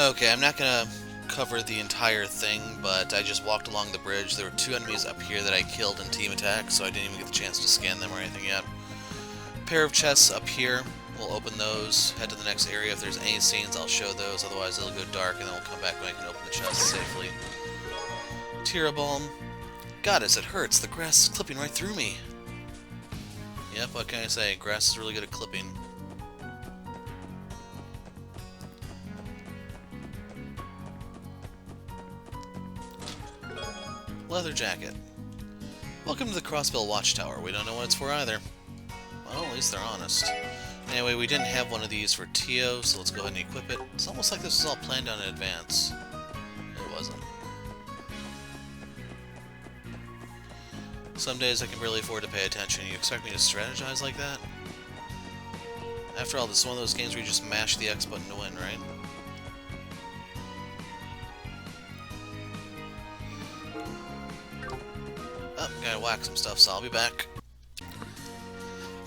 Okay, I'm not gonna cover the entire thing, but I just walked along the bridge. There were two enemies up here that I killed in team attack, so I didn't even get the chance to scan them or anything yet. Pair of chests up here. We'll open those, head to the next area. If there's any scenes, I'll show those. Otherwise, it'll go dark, and then we'll come back and I can open the chest safely. Tira Balm. Goddess, it hurts. The grass is clipping right through me. Yep, what can I say? Grass is really good at clipping. Leather jacket. Welcome to the Crossbill Watchtower. We don't know what it's for either. Well, at least they're honest. Anyway, we didn't have one of these for Tio, so let's go ahead and equip it. It's almost like this was all planned out in advance. It wasn't. Some days I can barely afford to pay attention. You expect me to strategize like that? After all, this is one of those games where you just mash the X button to win, right? Oh, gotta whack some stuff, so I'll be back.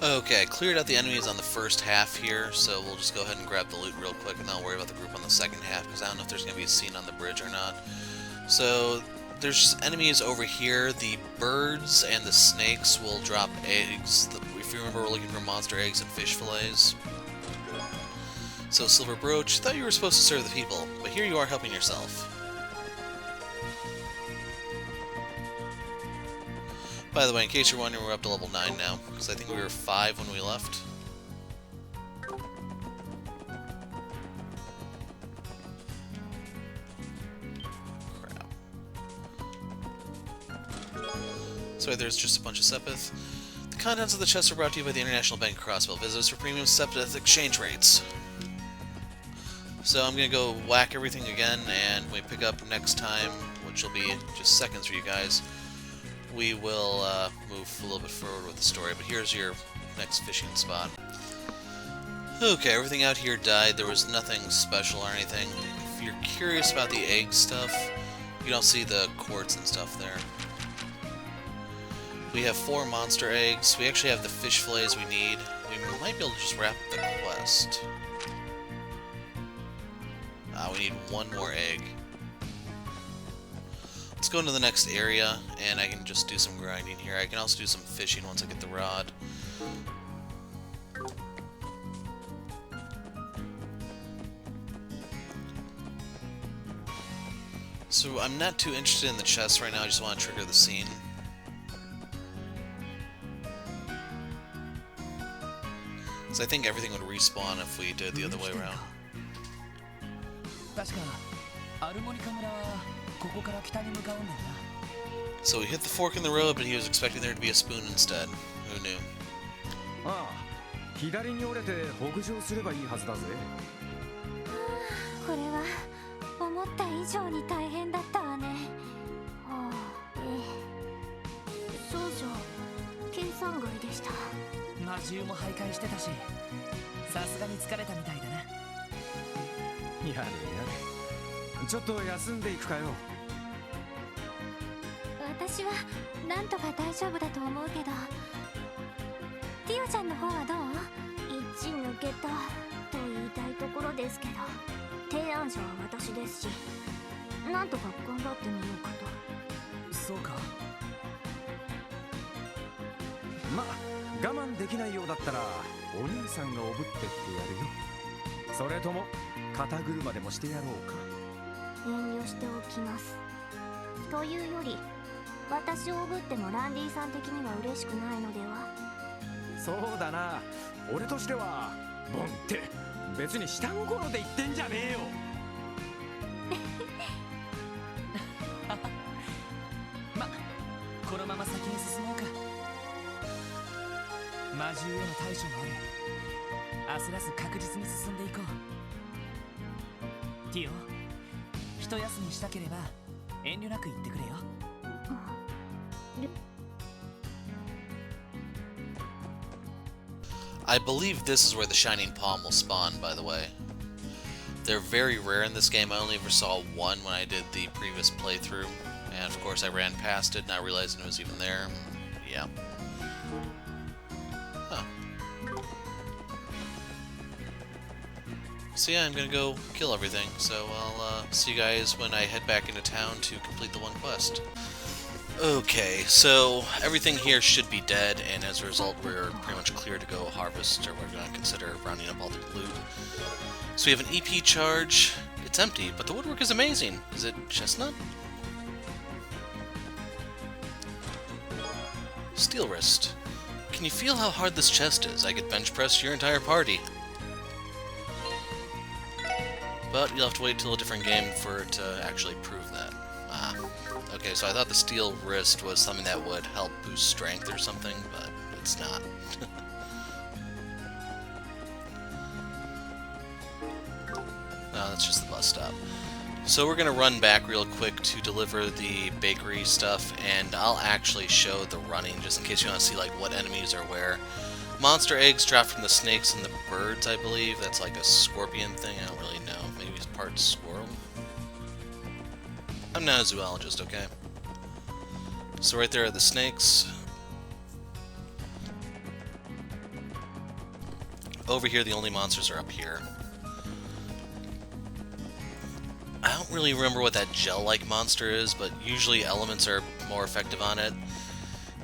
Okay, I cleared out the enemies on the first half here, so we'll just go ahead and grab the loot real quick, and then I'll worry about the group on the second half, because I don't know if there's going to be a scene on the bridge or not. So, there's just enemies over here. The birds and the snakes will drop eggs. If you remember, we're looking for monster eggs and fish fillets. So, Silver Brooch, thought you were supposed to serve the people, but here you are helping yourself. By the way, in case you're wondering, we're up to level 9 now, because I think we were 5 when we left. Crap. So there's just a bunch of Sepith. The contents of the chest are brought to you by the International Bank of Crossbill. Visit us for premium Sepith exchange rates. So I'm going to go whack everything again, and when we pick up next time, which will be just seconds for you guys, we will move a little bit forward with the story, but here's your next fishing spot. Okay, everything out here died. There was nothing special or anything. If you're curious about the egg stuff, you don't see the quartz and stuff there. We have 4 monster eggs. We actually have the fish fillets we need. We might be able to just wrap up the quest. We need 1 more egg. Let's go into the next area, and I can just do some grinding here. I can also do some fishing once I get the rod. So I'm not too interested in the chest right now, I just want to trigger the scene. So I think everything would respawn if we did it the other way around. So we hit the fork in the road, but he was expecting there to be a spoon instead. Who knew? I believe this is where the Shining Palm will spawn, by the way. They're very rare in this game. I only ever saw 1 when I did the previous playthrough. And of course I ran past it, not realizing it was even there. Yeah. Huh. So yeah, I'm gonna go kill everything, so I'll see you guys when I head back into town to complete the one quest. Okay, so everything here should be dead, and as a result we're pretty much clear to go harvest, or we're going to consider rounding up all the loot. So we have an EP charge. It's empty, but the woodwork is amazing. Is it chestnut? Steel wrist. Can you feel how hard this chest is? I could bench press your entire party. But you'll have to wait till a different game for it to actually prove that. Ah. Okay, so I thought the steel wrist was something that would help boost strength or something, but it's not. No, that's just the bus stop. So we're going to run back real quick to deliver the bakery stuff, and I'll actually show the running, just in case you want to see like what enemies are where. Monster eggs drop from the snakes and the birds, I believe. That's like a scorpion thing, I don't really know. Maybe it's part squirrel? I'm not a zoologist, okay? So right there are the snakes. Over here, the only monsters are up here. I don't really remember what that gel-like monster is, but usually elements are more effective on it.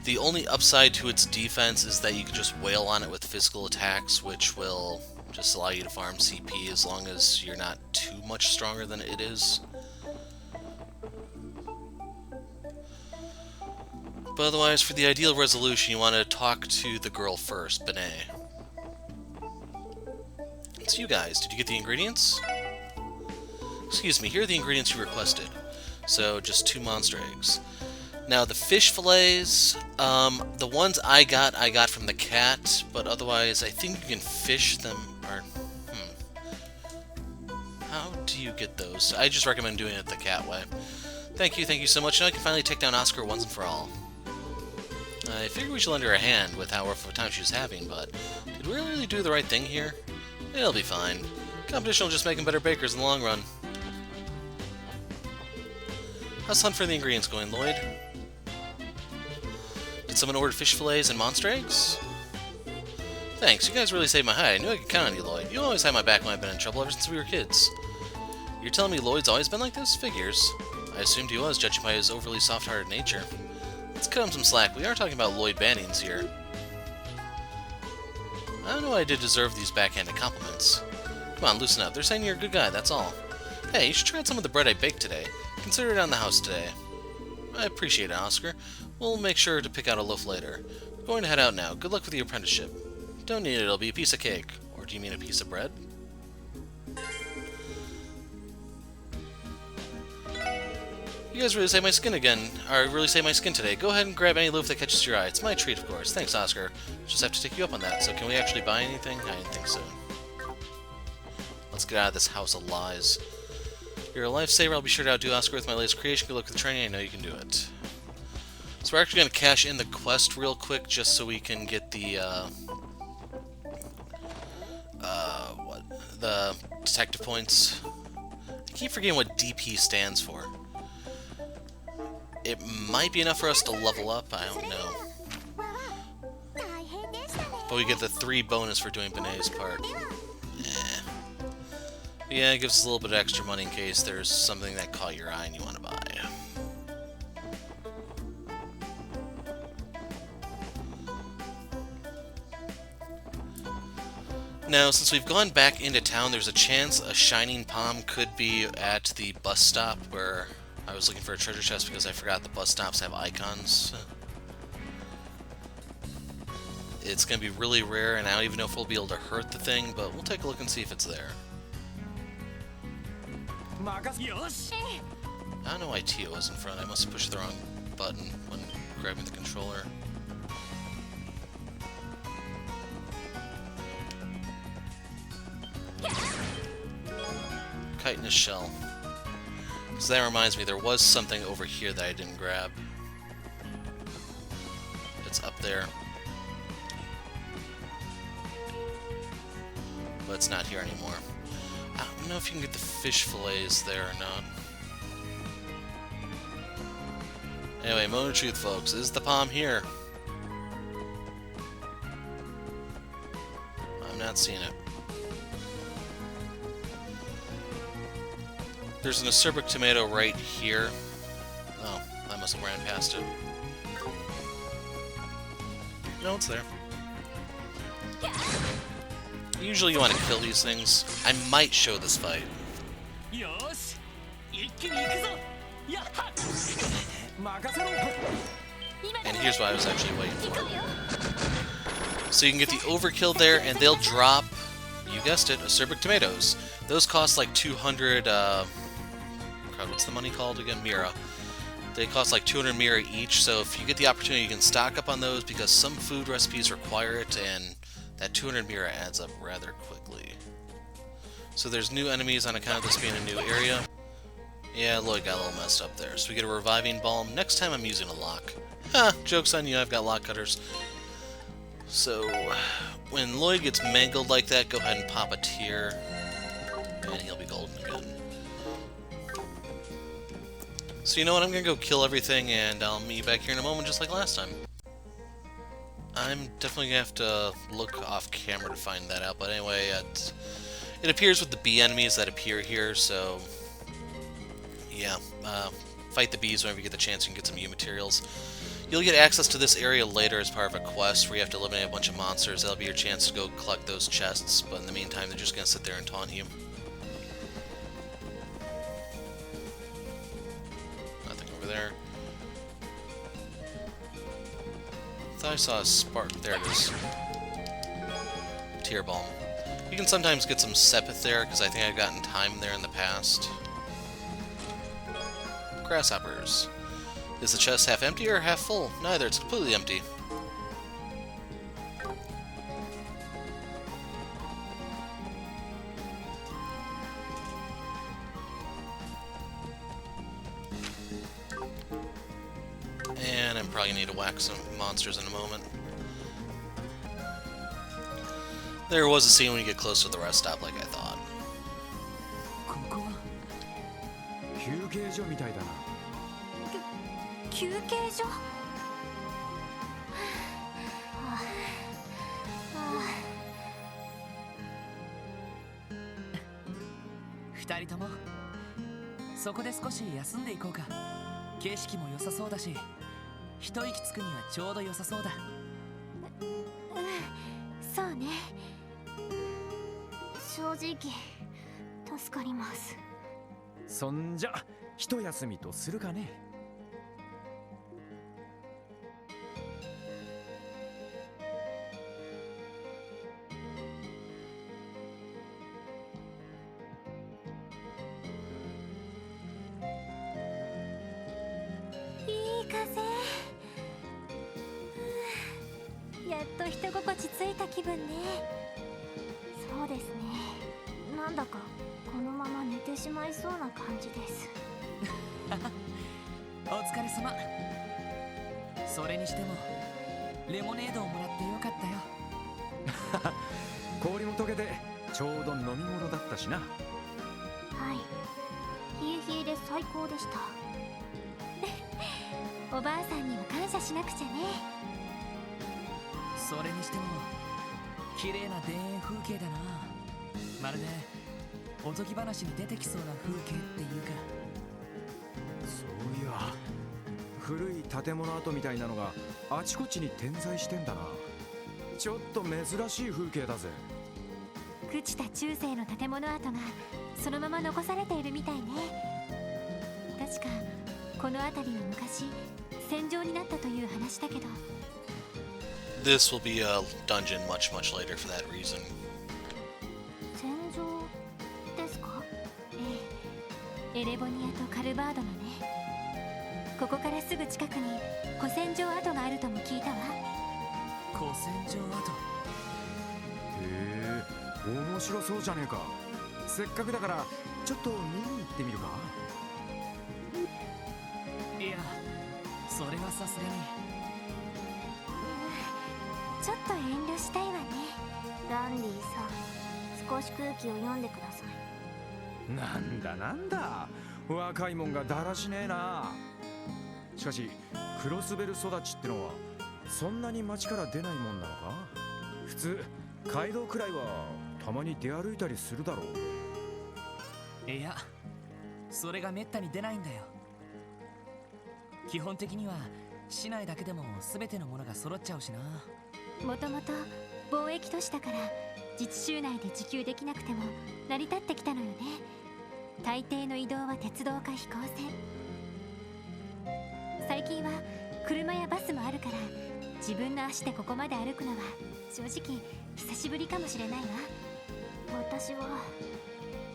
The only upside to its defense is that you can just wail on it with physical attacks, which will just allow you to farm CP as long as you're not too much stronger than it is. But otherwise, for the ideal resolution, you want to talk to the girl first, Benet. It's you guys. Did you get the ingredients? Excuse me, here are the ingredients you requested. So, just 2 monster eggs. Now, the fish fillets, the ones I got from the cat, but otherwise, I think you can fish them, or, How do you get those? I just recommend doing it the cat way. Thank you so much. Now I can finally take down Oscar once and for all. I figured we should lend her a hand with how rough of a time she was having, but did we really do the right thing here? It'll be fine. Competition will just make them better bakers in the long run. How's the hunt for the ingredients going, Lloyd? Did someone order fish fillets and monster eggs? Thanks, you guys really saved my hide. I knew I could count on you, Lloyd. You always had my back when I've been in trouble ever since we were kids. You're telling me Lloyd's always been like this? Figures. I assumed he was, judging by his overly soft-hearted nature. Let's cut him some slack. We are talking about Lloyd Bannings here. I don't know why I did deserve these backhanded compliments. Come on, loosen up. They're saying you're a good guy, that's all. Hey, you should try some of the bread I baked today. Consider it on the house today. I appreciate it, Oscar. We'll make sure to pick out a loaf later. We're going to head out now. Good luck with the apprenticeship. Don't need it, it'll be a piece of cake. Or do you mean a piece of bread? You guys really saved my skin again. Or really saved my skin today. Go ahead and grab any loaf that catches your eye. It's my treat, of course. Thanks, Oscar. Just have to take you up on that. So can we actually buy anything? I didn't think so. Let's get out of this house of lies. You're a lifesaver. I'll be sure to outdo Oscar with my latest creation. Good luck with the training. I know you can do it. So we're actually going to cash in the quest real quick just so we can get the, the detective points. I keep forgetting what DP stands for. It might be enough for us to level up, I don't know. But we get the 3 bonus for doing Benet's part. Yeah, it gives us a little bit of extra money in case there's something that caught your eye and you want to buy. Now, since we've gone back into town, there's a chance a shining palm could be at the bus stop where I was looking for a treasure chest because I forgot the bus stops have icons. It's going to be really rare, and I don't even know if we'll be able to hurt the thing, but we'll take a look and see if it's there. I don't know why Tio was in front. I must have pushed the wrong button when grabbing the controller. Chitinous shell. So that reminds me, there was something over here that I didn't grab. It's up there. But it's not here anymore. I don't know if you can get the fish fillets there or not. Anyway, moment of truth, folks. Is the palm here? I'm not seeing it. There's an acerbic tomato right here. Oh, I must have ran past it. No, it's there. Usually you want to kill these things. I might show this fight. And here's what I was actually waiting for. So you can get the overkill there, and they'll drop, you guessed it, acerbic tomatoes. Those cost like 200, God, what's the money called again? Mira. They cost like 200 Mira each, so if you get the opportunity, you can stock up on those, because some food recipes require it, and that 200 Mira adds up rather quickly. So there's new enemies on account of this being a new area. Yeah, Lloyd got a little messed up there. So we get a reviving balm. Next time I'm using a lock. Ha! Joke's on you, I've got lock cutters. So, when Lloyd gets mangled like that, go ahead and pop a tear, and he'll be golden again. So you know what, I'm gonna go kill everything, and I'll meet you back here in a moment just like last time. I'm definitely gonna have to look off camera to find that out, but anyway, it appears with the bee enemies that appear here, so yeah, fight the bees whenever you get the chance. You can get some U materials. You'll get access to this area later as part of a quest where you have to eliminate a bunch of monsters. That'll be your chance to go collect those chests, but in the meantime, they're just gonna sit there and taunt you. Nothing over there. Thought I saw a spark. There it is. Tear Balm. You can sometimes get some Sepith there, because I think I've gotten time there in the past. Grasshoppers. Is the chest half empty or half full? Neither, it's completely empty. And I'm probably gonna need to whack some monsters in a moment. There was a scene when you get close to the rest stop like I thought. This will be a dungeon much later for that reason. それがめったに出ないんだよ。基本的には市内だけでも全てのものが揃っちゃうしな。もともと貿易都市だから自治州内で自給できなくても成り立ってきたのよね。大抵の移動は鉄道か飛行船。最近は車やバスもあるから自分の足でここまで歩くのは正直久しぶりかもしれないわ。私は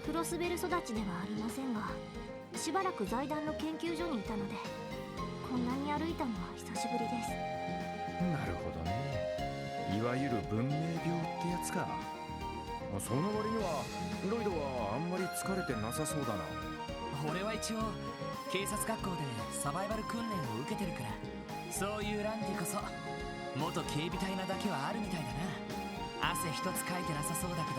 クロスベル育ちではありませんが、しばらく財団の研究所にいたのでこんなに歩いたのは久しぶりです。なるほどね。いわゆる文明病ってやつか。その割にはロイドはあんまり疲れてなさそうだな。俺は一応警察学校でサバイバル訓練を受けてるから、そういうランディこそ元警備隊なだけはあるみたいだな。汗一つかいてなさそうだけ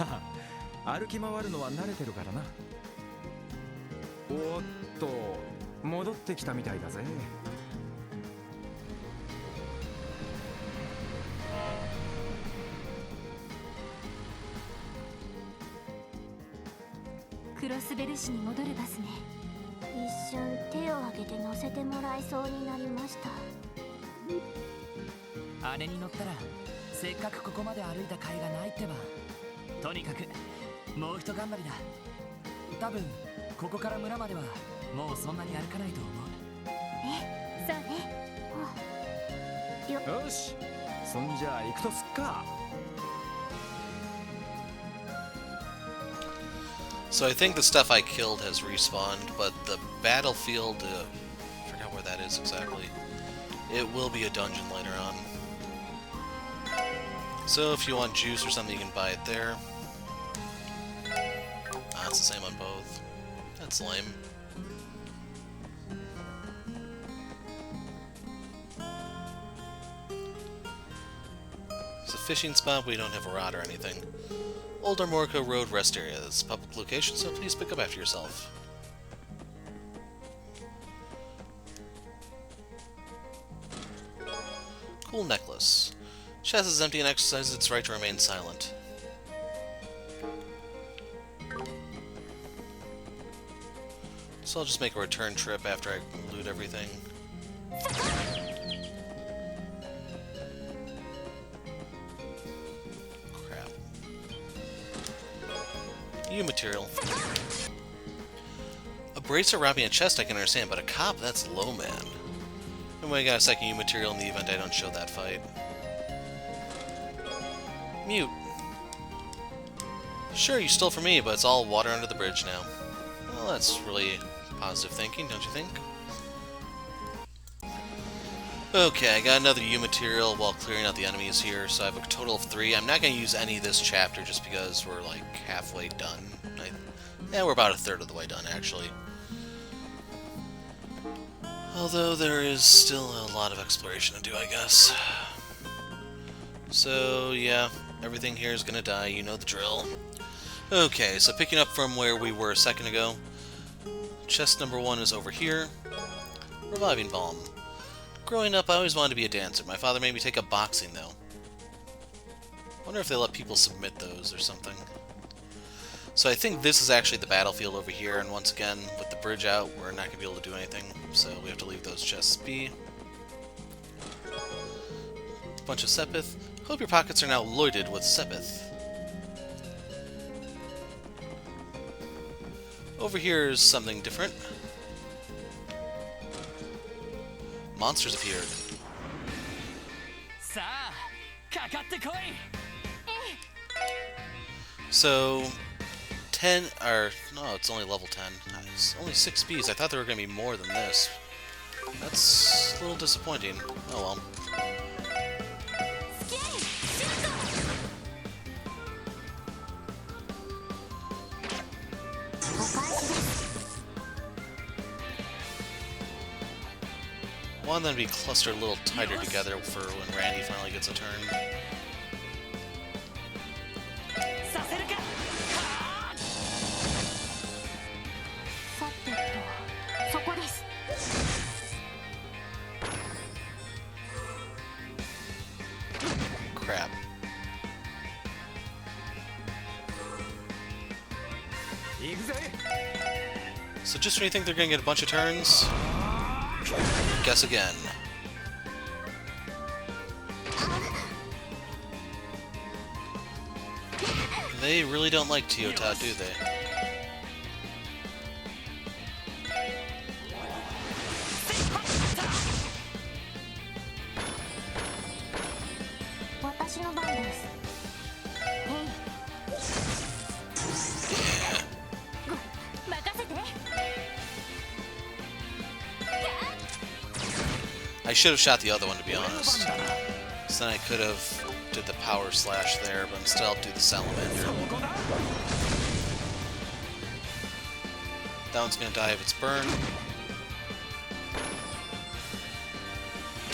ど。歩き回るのは慣れてるからな。おっと、戻ってきたみたいだぜ。クロスベル市に戻るバスね。一瞬手を挙げて乗せてもらいそうになりました。姉に乗ったらせっかくここまで歩いた甲斐がないってば。とにかくもう一頑張りだ。多分ここから村まではもうそんなに歩かないと思う。そうね。よし、そんじゃ行くとすっか。So I think the stuff I killed has respawned, but the battlefield, I forgot where that is exactly. It will be a dungeon later on. So if you want juice or something, you can buy it there. Ah, it's the same on both. That's lame. It's a fishing spot, but we don't have a rod or anything. Old Armorica Road rest area. This is a public location, so please pick up after yourself. Cool necklace. Chest is empty and exercises its right to remain silent. So I'll just make a return trip after I loot everything. Crap. U material. A bracer robbing a chest I can understand, but a cop, that's low, man. Anyway, I got a second U material in the event I don't show that fight. Mute. Sure, you stole from me, but it's all water under the bridge now. Well, that's really positive thinking, don't you think? Okay, I got another U material while clearing out the enemies here, so I have a total of 3. I'm not going to use any this chapter just because we're like halfway done. Yeah, we're about a third of the way done, actually. Although there is still a lot of exploration to do, I guess. So, yeah, everything here is going to die, you know the drill. Okay, so picking up from where we were a second ago, chest number 1 is over here. Reviving Balm. Growing up, I always wanted to be a dancer. My father made me take up boxing, though. Wonder if they let people submit those or something. So I think this is actually the battlefield over here, and once again, with the bridge out, we're not going to be able to do anything, so we have to leave those chests be. Bunch of Sepith. Hope your pockets are now loaded with Sepith. Over here is something different. Monsters appeared. So, 10, or, no, it's only level 10. It's only 6 Bs. I thought there were going to be more than this. That's a little disappointing. Oh well. Want them to be clustered a little tighter together for when Randy finally gets a turn. Crap. So just when you think they're gonna get a bunch of turns, guess again. They really don't like Teota, do they? 私の番です。任せて。 I should have shot the other one, to be honest. So then I could have did the power slash there, but instead I'll do the salamander. That one's gonna die of its burn.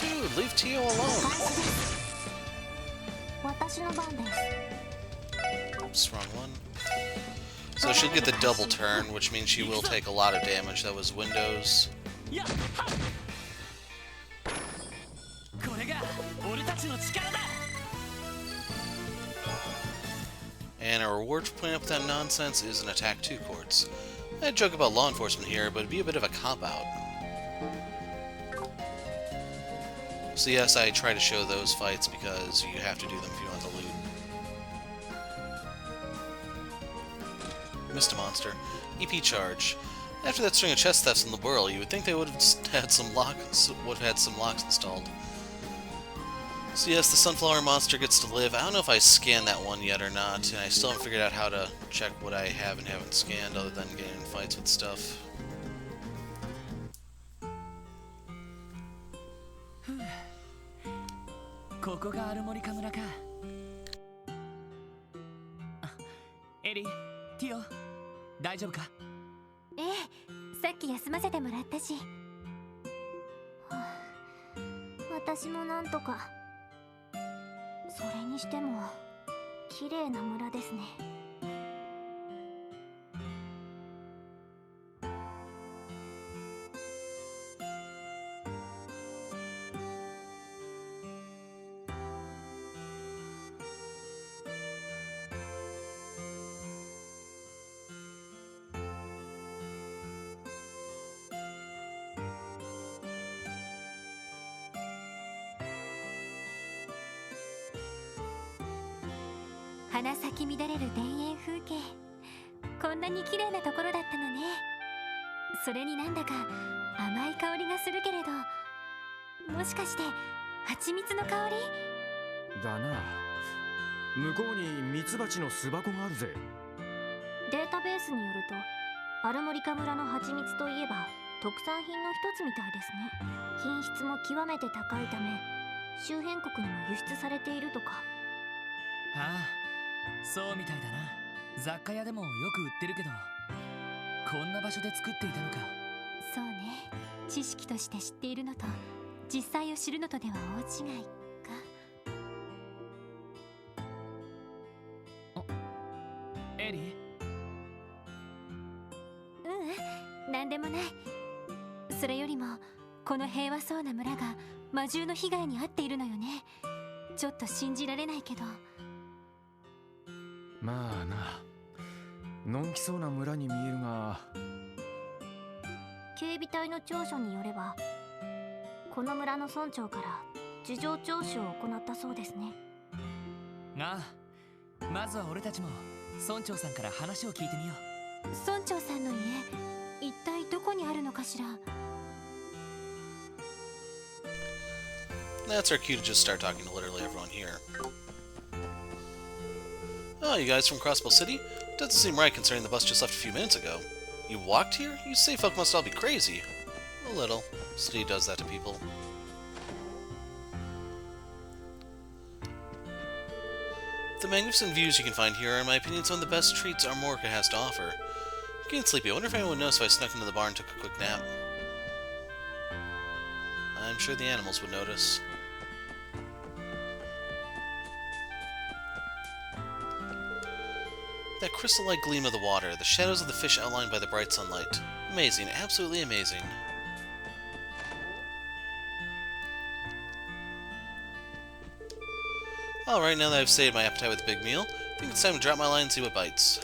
Dude, leave Tio alone. 私の番です。 Oops, wrong one. So she'll get the double turn, which means she will take a lot of damage. That was Windows. これが俺たちの力だ。 And a reward for putting up with that nonsense is an attack 2 quartz. I joke about law enforcement here, but it'd be a bit of a cop-out. So yes, I try to show those fights because you have to do them if you want the loot. Missed a monster. EP charge. After that string of chest thefts in the whirl, you would think they would have had some locks installed. So yes, the sunflower monster gets to live. I don't know if I scanned that one yet or not, and I still haven't figured out how to check what I have and haven't scanned other than getting in fights with stuff. ここがアルモリカ村か。エリ、ティオ、大丈夫か？ええ、さっき休ませてもらったし。私もなんとか。それにしても綺麗な村ですね。花咲き乱れる田園風景。こんなに綺麗なところだったのね。それになんだか甘い香りがするけれど、もしかして蜂蜜の香り？だな。向こうにミツバチの巣箱があるぜ。データベースによるとアルモリカ村の蜂蜜といえば特産品の一つみたいですね。品質も極めて高いため周辺国にも輸出されているとか。ああ、そうみたいだな。雑貨屋でもよく売ってるけど、こんな場所で作っていたのか。そうね。知識として知っているのと実際を知るのとでは大違いか。エリ？ううん、なんでもない。それよりもこの平和そうな村が魔獣の被害に遭っているのよね。ちょっと信じられないけど。まあな、のんきそうな村に見えるが、警備隊の調書によればこの村の村長から事情聴取を行ったそうですね。ああ、まずは俺たちも村長さんから話を聞いてみよう。村長さんの家、一体どこにあるのかしら。 That's our cue to just start talking to literally everyone here. Oh, you guys from Crossbow City? Doesn't seem right considering the bus just left a few minutes ago. You walked here? You say folk must all be crazy. A little. City does that to people. The magnificent views you can find here are, in my opinion, some of the best treats Armorica has to offer. I'm getting sleepy. I wonder if anyone would notice if I snuck into the barn and took a quick nap. I'm sure the animals would notice. That crystal-like gleam of the water, the shadows of the fish outlined by the bright sunlight. Amazing, absolutely amazing. Alright, now that I've sated my appetite with a big meal, I think it's time to drop my line and see what bites.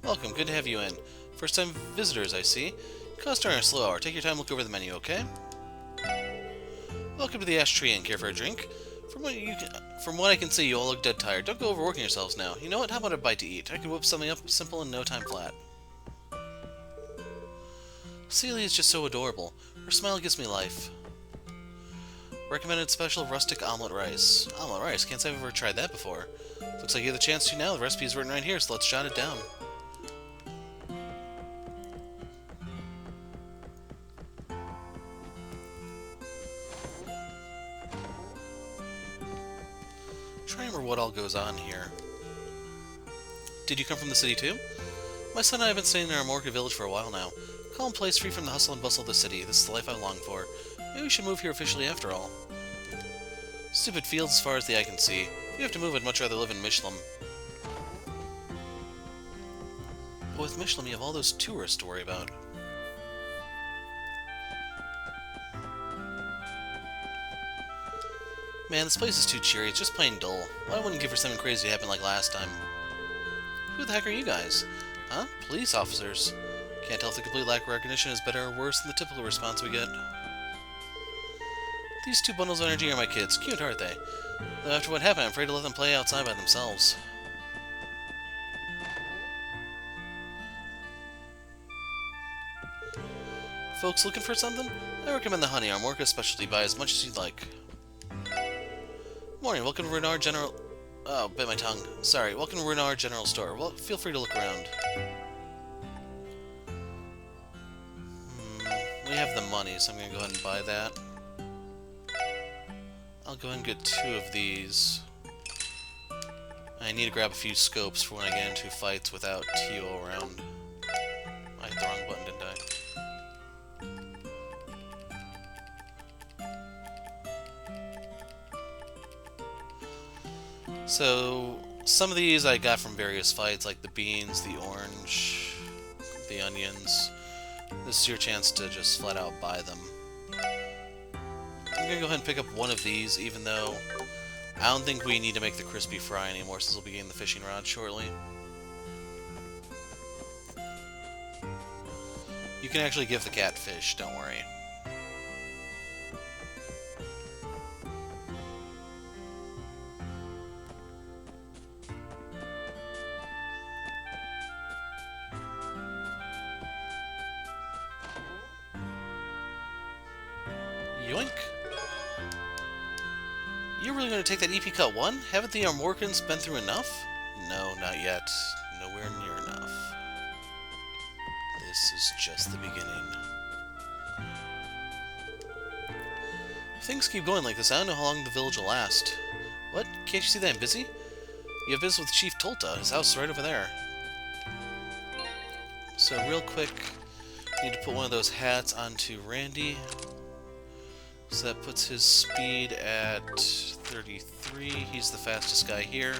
Welcome, good to have you in. First time visitors, I see. Cause during our slow hour. Take your time, look over the menu, okay? Welcome to the Ash Tree Inn. Care for a drink? From what I can see, you all look dead tired. Don't go overworking yourselves now. You know what? How about a bite to eat? I can whip something up simple in no time flat. Celia is just so adorable. Her smile gives me life. Recommended special rustic omelet rice. Omelet rice? Can't say I've ever tried that before. Looks like you have the chance to now. The recipe is written right here, so let's jot it down. Try and remember what all goes on here. Did you come from the city too? My son and I have been staying in our Armorica village for a while now. Calm place free from the hustle and bustle of the city. This is the life I long for. Maybe we should move here officially after all. Stupid fields as far as the eye can see. If you have to move, I'd much rather live in Mishlam. But with Mishlam, you have all those tourists to worry about. Man, this place is too cheery. It's just plain dull. Why wouldn't give for something crazy to happen like last time? Who the heck are you guys? Huh? Police officers. Can't tell if the complete lack of recognition is better or worse than the typical response we get. These two bundles of energy are my kids. Cute, aren't they? Though after what happened, I'm afraid to let them play outside by themselves. Folks looking for something? I recommend the honey, Armorica specialty. Buy as much as you'd like. Morning, welcome to Renard General... Oh, bit my tongue. Sorry, welcome to Renard General Store. Well, feel free to look around. We have the money, so I'm gonna go ahead and buy that. I'll go ahead and get 2 of these. I need to grab a few scopes for when I get into fights without Tio around. I hit the wrong button, didn't I? So, some of these I got from various fights, like the beans, the orange, the onions. This is your chance to just flat out buy them. I'm gonna go ahead and pick up one of these, even though I don't think we need to make the crispy fry anymore, since we'll be getting the fishing rod shortly. You can actually give the cat fish, don't worry. Yoink! You're really going to take that EP Cut 1? Haven't the Armoricans been through enough? No, not yet. Nowhere near enough. This is just the beginning. If things keep going like this, I don't know how long the village will last. What? Can't you see that I'm busy? You have business with Chief Tolta. His house is right over there. So real quick, need to put one of those hats onto Randy. So that puts his speed at 33. He's the fastest guy here.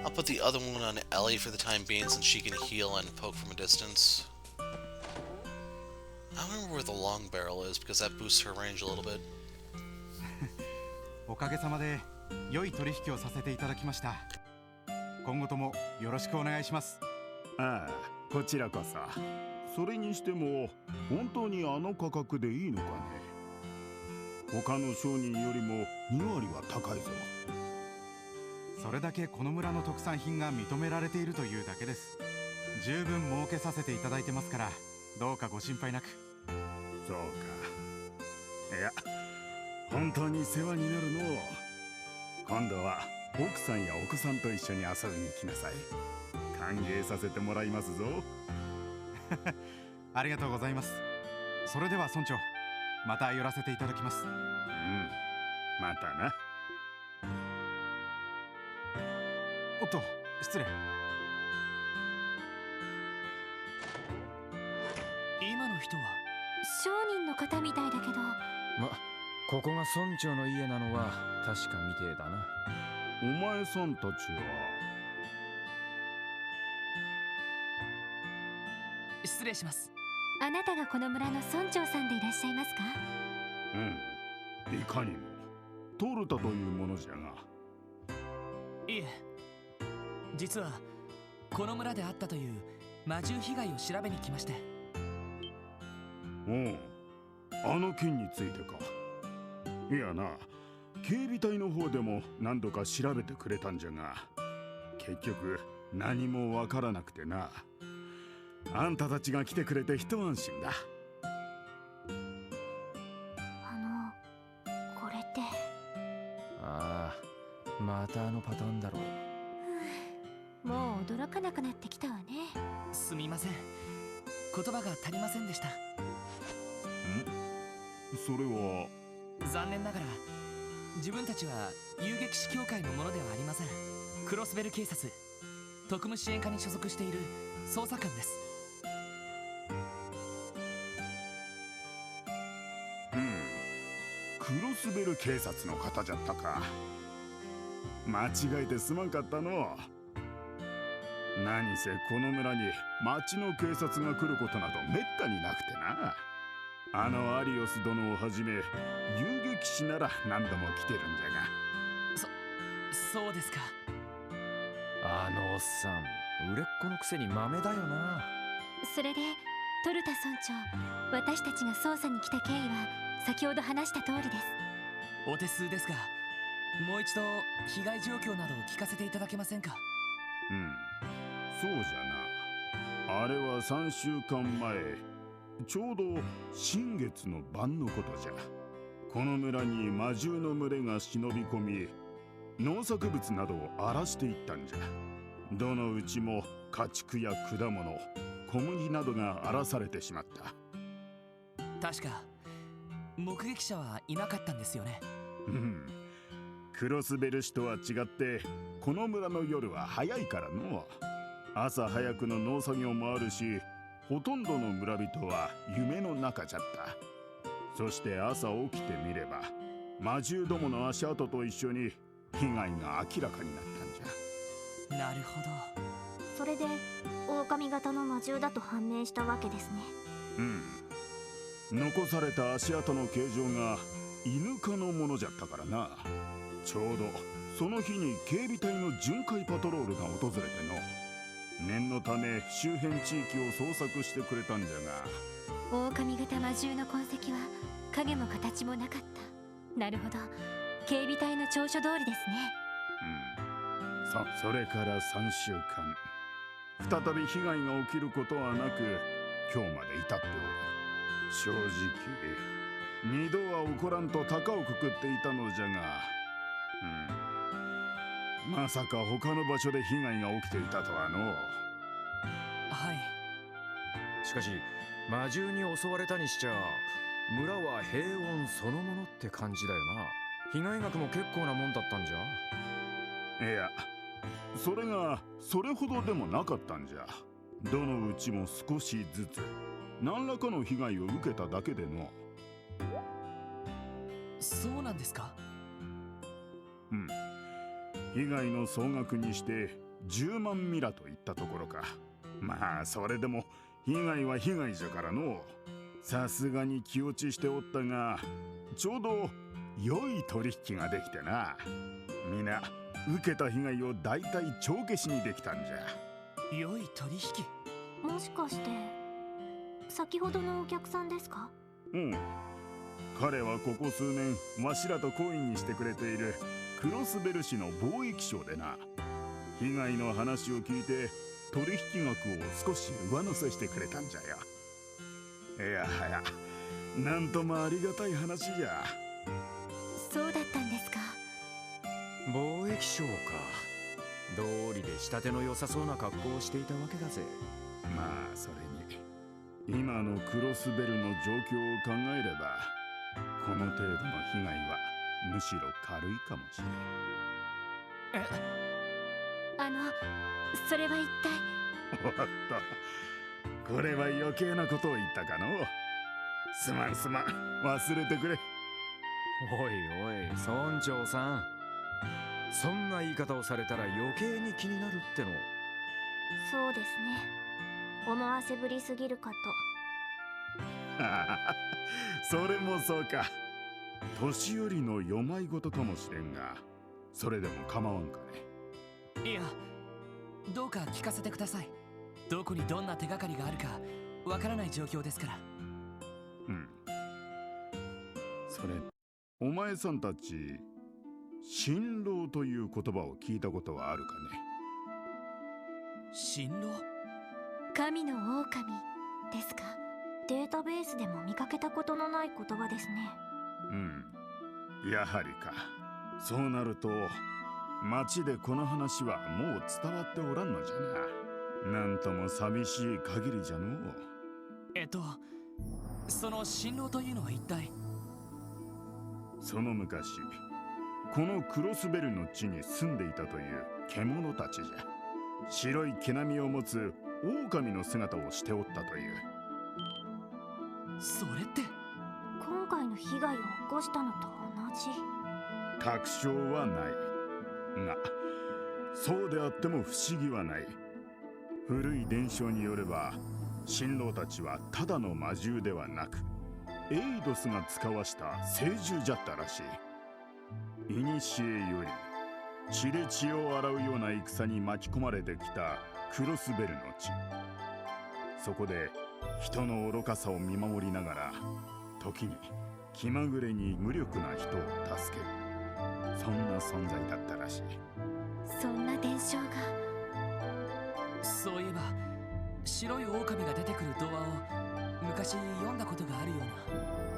I'll put the other one on Ellie for the time being, since she can heal and poke from a distance. I don't remember where the long barrel is, because that boosts her range a little bit. おかげさまで良い取引をさせていただきました。今後ともよろしくお願いします。ああ、こちらこそ。それにしても本当にあの価格でいいのかね。他の商人よりも2割は高いぞ。それだけこの村の特産品が認められているというだけです。十分儲けさせていただいてますから、どうかご心配なく。そうか。いや、本当に世話になるの。今度は奥さんやお子さんと一緒に遊びに来なさい。歓迎させてもらいますぞ。ありがとうございます。それでは村長、また寄らせていただきます。うん、またな。おっと、失礼。今の人は商人の方みたいだけど。ここが村長の家なのは確かみてえだな。お前さんたちは。失礼します。あなたがこの村の村長さんでいらっしゃいますか？うん、いかにもトルタというものじゃが。いえ、実はこの村であったという魔獣被害を調べに来まして。おう、あの件についてか。いやな、警備隊の方でも何度か調べてくれたんじゃが、結局何もわからなくてな。あんたたちが来てくれて一安心だ。これって。ああ、またあのパターンだろう。もう驚かなくなってきたわね。すみません、言葉が足りませんでした。それは。残念ながら自分たちは遊撃士協会のものではありません。クロスベル警察特務支援課に所属している捜査官です。クロスベル警察の方じゃったか。間違えてすまんかったの。何せこの村に町の警察が来ることなどめったになくてな。あのアリオス殿をはじめ遊撃士なら何度も来てるんじゃが。そうですか。あのおっさん、売れっ子のくせに豆だよな。それでトルタ村長、私たちが捜査に来た経緯は先ほど話した通りです。お手数ですが、もう一度被害状況などを聞かせていただけませんか。そうじゃな。あれは3週間前、ちょうど新月の晩のことじゃ。この村に魔獣の群れが忍び込み、農作物などを荒らしていったんじゃ。どのうちも家畜や果物、小麦などが荒らされてしまった。確か目撃者はいなかったんですよね。クロスベル市とは違ってこの村の夜は早いからの。朝早くの農作業もあるし、ほとんどの村人は夢の中じゃった。そして朝起きてみれば魔獣どもの足跡と一緒に被害が明らかになったんじゃ。なるほど。それで狼型の魔獣だと判明したわけですね。残された足跡の形状が犬科のものじゃったからな。ちょうどその日に警備隊の巡回パトロールが訪れての、念のため周辺地域を捜索してくれたんじゃが。狼型魔獣の痕跡は影も形もなかった。なるほど、警備隊の調書通りですね。それから3週間、再び被害が起きることはなく今日まで至っておる。正直二度は起こらんと高をくくっていたのじゃが、まさか他の場所で被害が起きていたとはの。はい。しかし魔獣に襲われたにしちゃ村は平穏そのものって感じだよな。被害額も結構なもんだったんじゃ。いや、それがそれほどでもなかったんじゃ。どのうちも少しずつ何らかの被害を受けただけでの。そうなんですか。被害の総額にして10万ミラといったところか。まあそれでも被害は被害じゃからの。さすがに気落ちしておったが、ちょうど良い取引ができてな。皆受けた被害をだいたい帳消しにできたんじゃ。良い取引。もしかして先ほどのお客さんですか？彼はここ数年わしらと懇意にしてくれているクロスベル市の貿易商でな。被害の話を聞いて取引額を少し上乗せしてくれたんじゃよ。いやはや、なんともありがたい話じゃ。そうだったんですか。貿易商か。道理で仕立ての良さそうな格好をしていたわけだぜ。まあそれに今のクロスベルの状況を考えればこの程度の被害はむしろ軽いかもしれん。それは一体。おっと、これは余計なことを言ったかの。すまん忘れてくれ。おいおい村長さん、そんな言い方をされたら余計に気になるっての。そうですね、思わせぶりすぎるかと。それもそうか。年寄りの世まいごとかもしれんが、それでも構わんかね。いや、どうか聞かせてください。どこにどんな手がかりがあるかわからない状況ですから。うん。それ、お前さんたち新郎という言葉を聞いたことはあるかね。新郎？神の狼ですか？データベースでも見かけたことのない言葉ですね。うん、やはりか。そうなると町でこの話はもう伝わっておらんのじゃな。なんとも寂しい限りじゃのう。その新郎というのは一体？その昔、このクロスベルの地に住んでいたという獣たちじゃ。白い毛並みを持つ狼の姿をしておったという。それって今回の被害を起こしたのと同じ。確証はないが、そうであっても不思議はない。古い伝承によれば、新郎たちはただの魔獣ではなく、エイドスが使わした聖獣じゃったらしい。古より血で血を洗うような戦に巻き込まれてきたクロスベルの地。そこで人の愚かさを見守りながら、時に気まぐれに無力な人を助ける、そんな存在だったらしい。そんな伝承が。そういえば白い狼が出てくる童話を昔読んだことがあるよう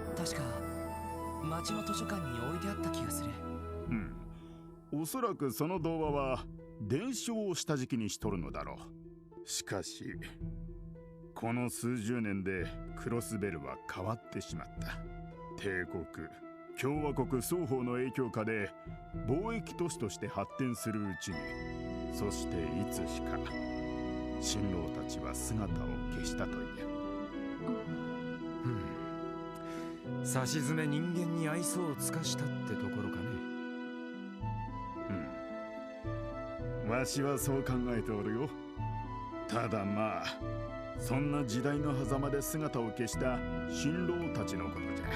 な。確か町の図書館に置いてあった気がする。うん、おそらくその童話は伝承を下敷きにしとるのだろう。しかしこの数十年でクロスベルは変わってしまった。帝国、共和国双方の影響下で貿易都市として発展するうちに、そしていつしか新郎たちは姿を消したという。さしずめ人間に愛想を尽かしたってところかね。わしはそう考えておるよ。ただまあ、そんな時代の狭間で姿を消した新郎たちのことじゃ。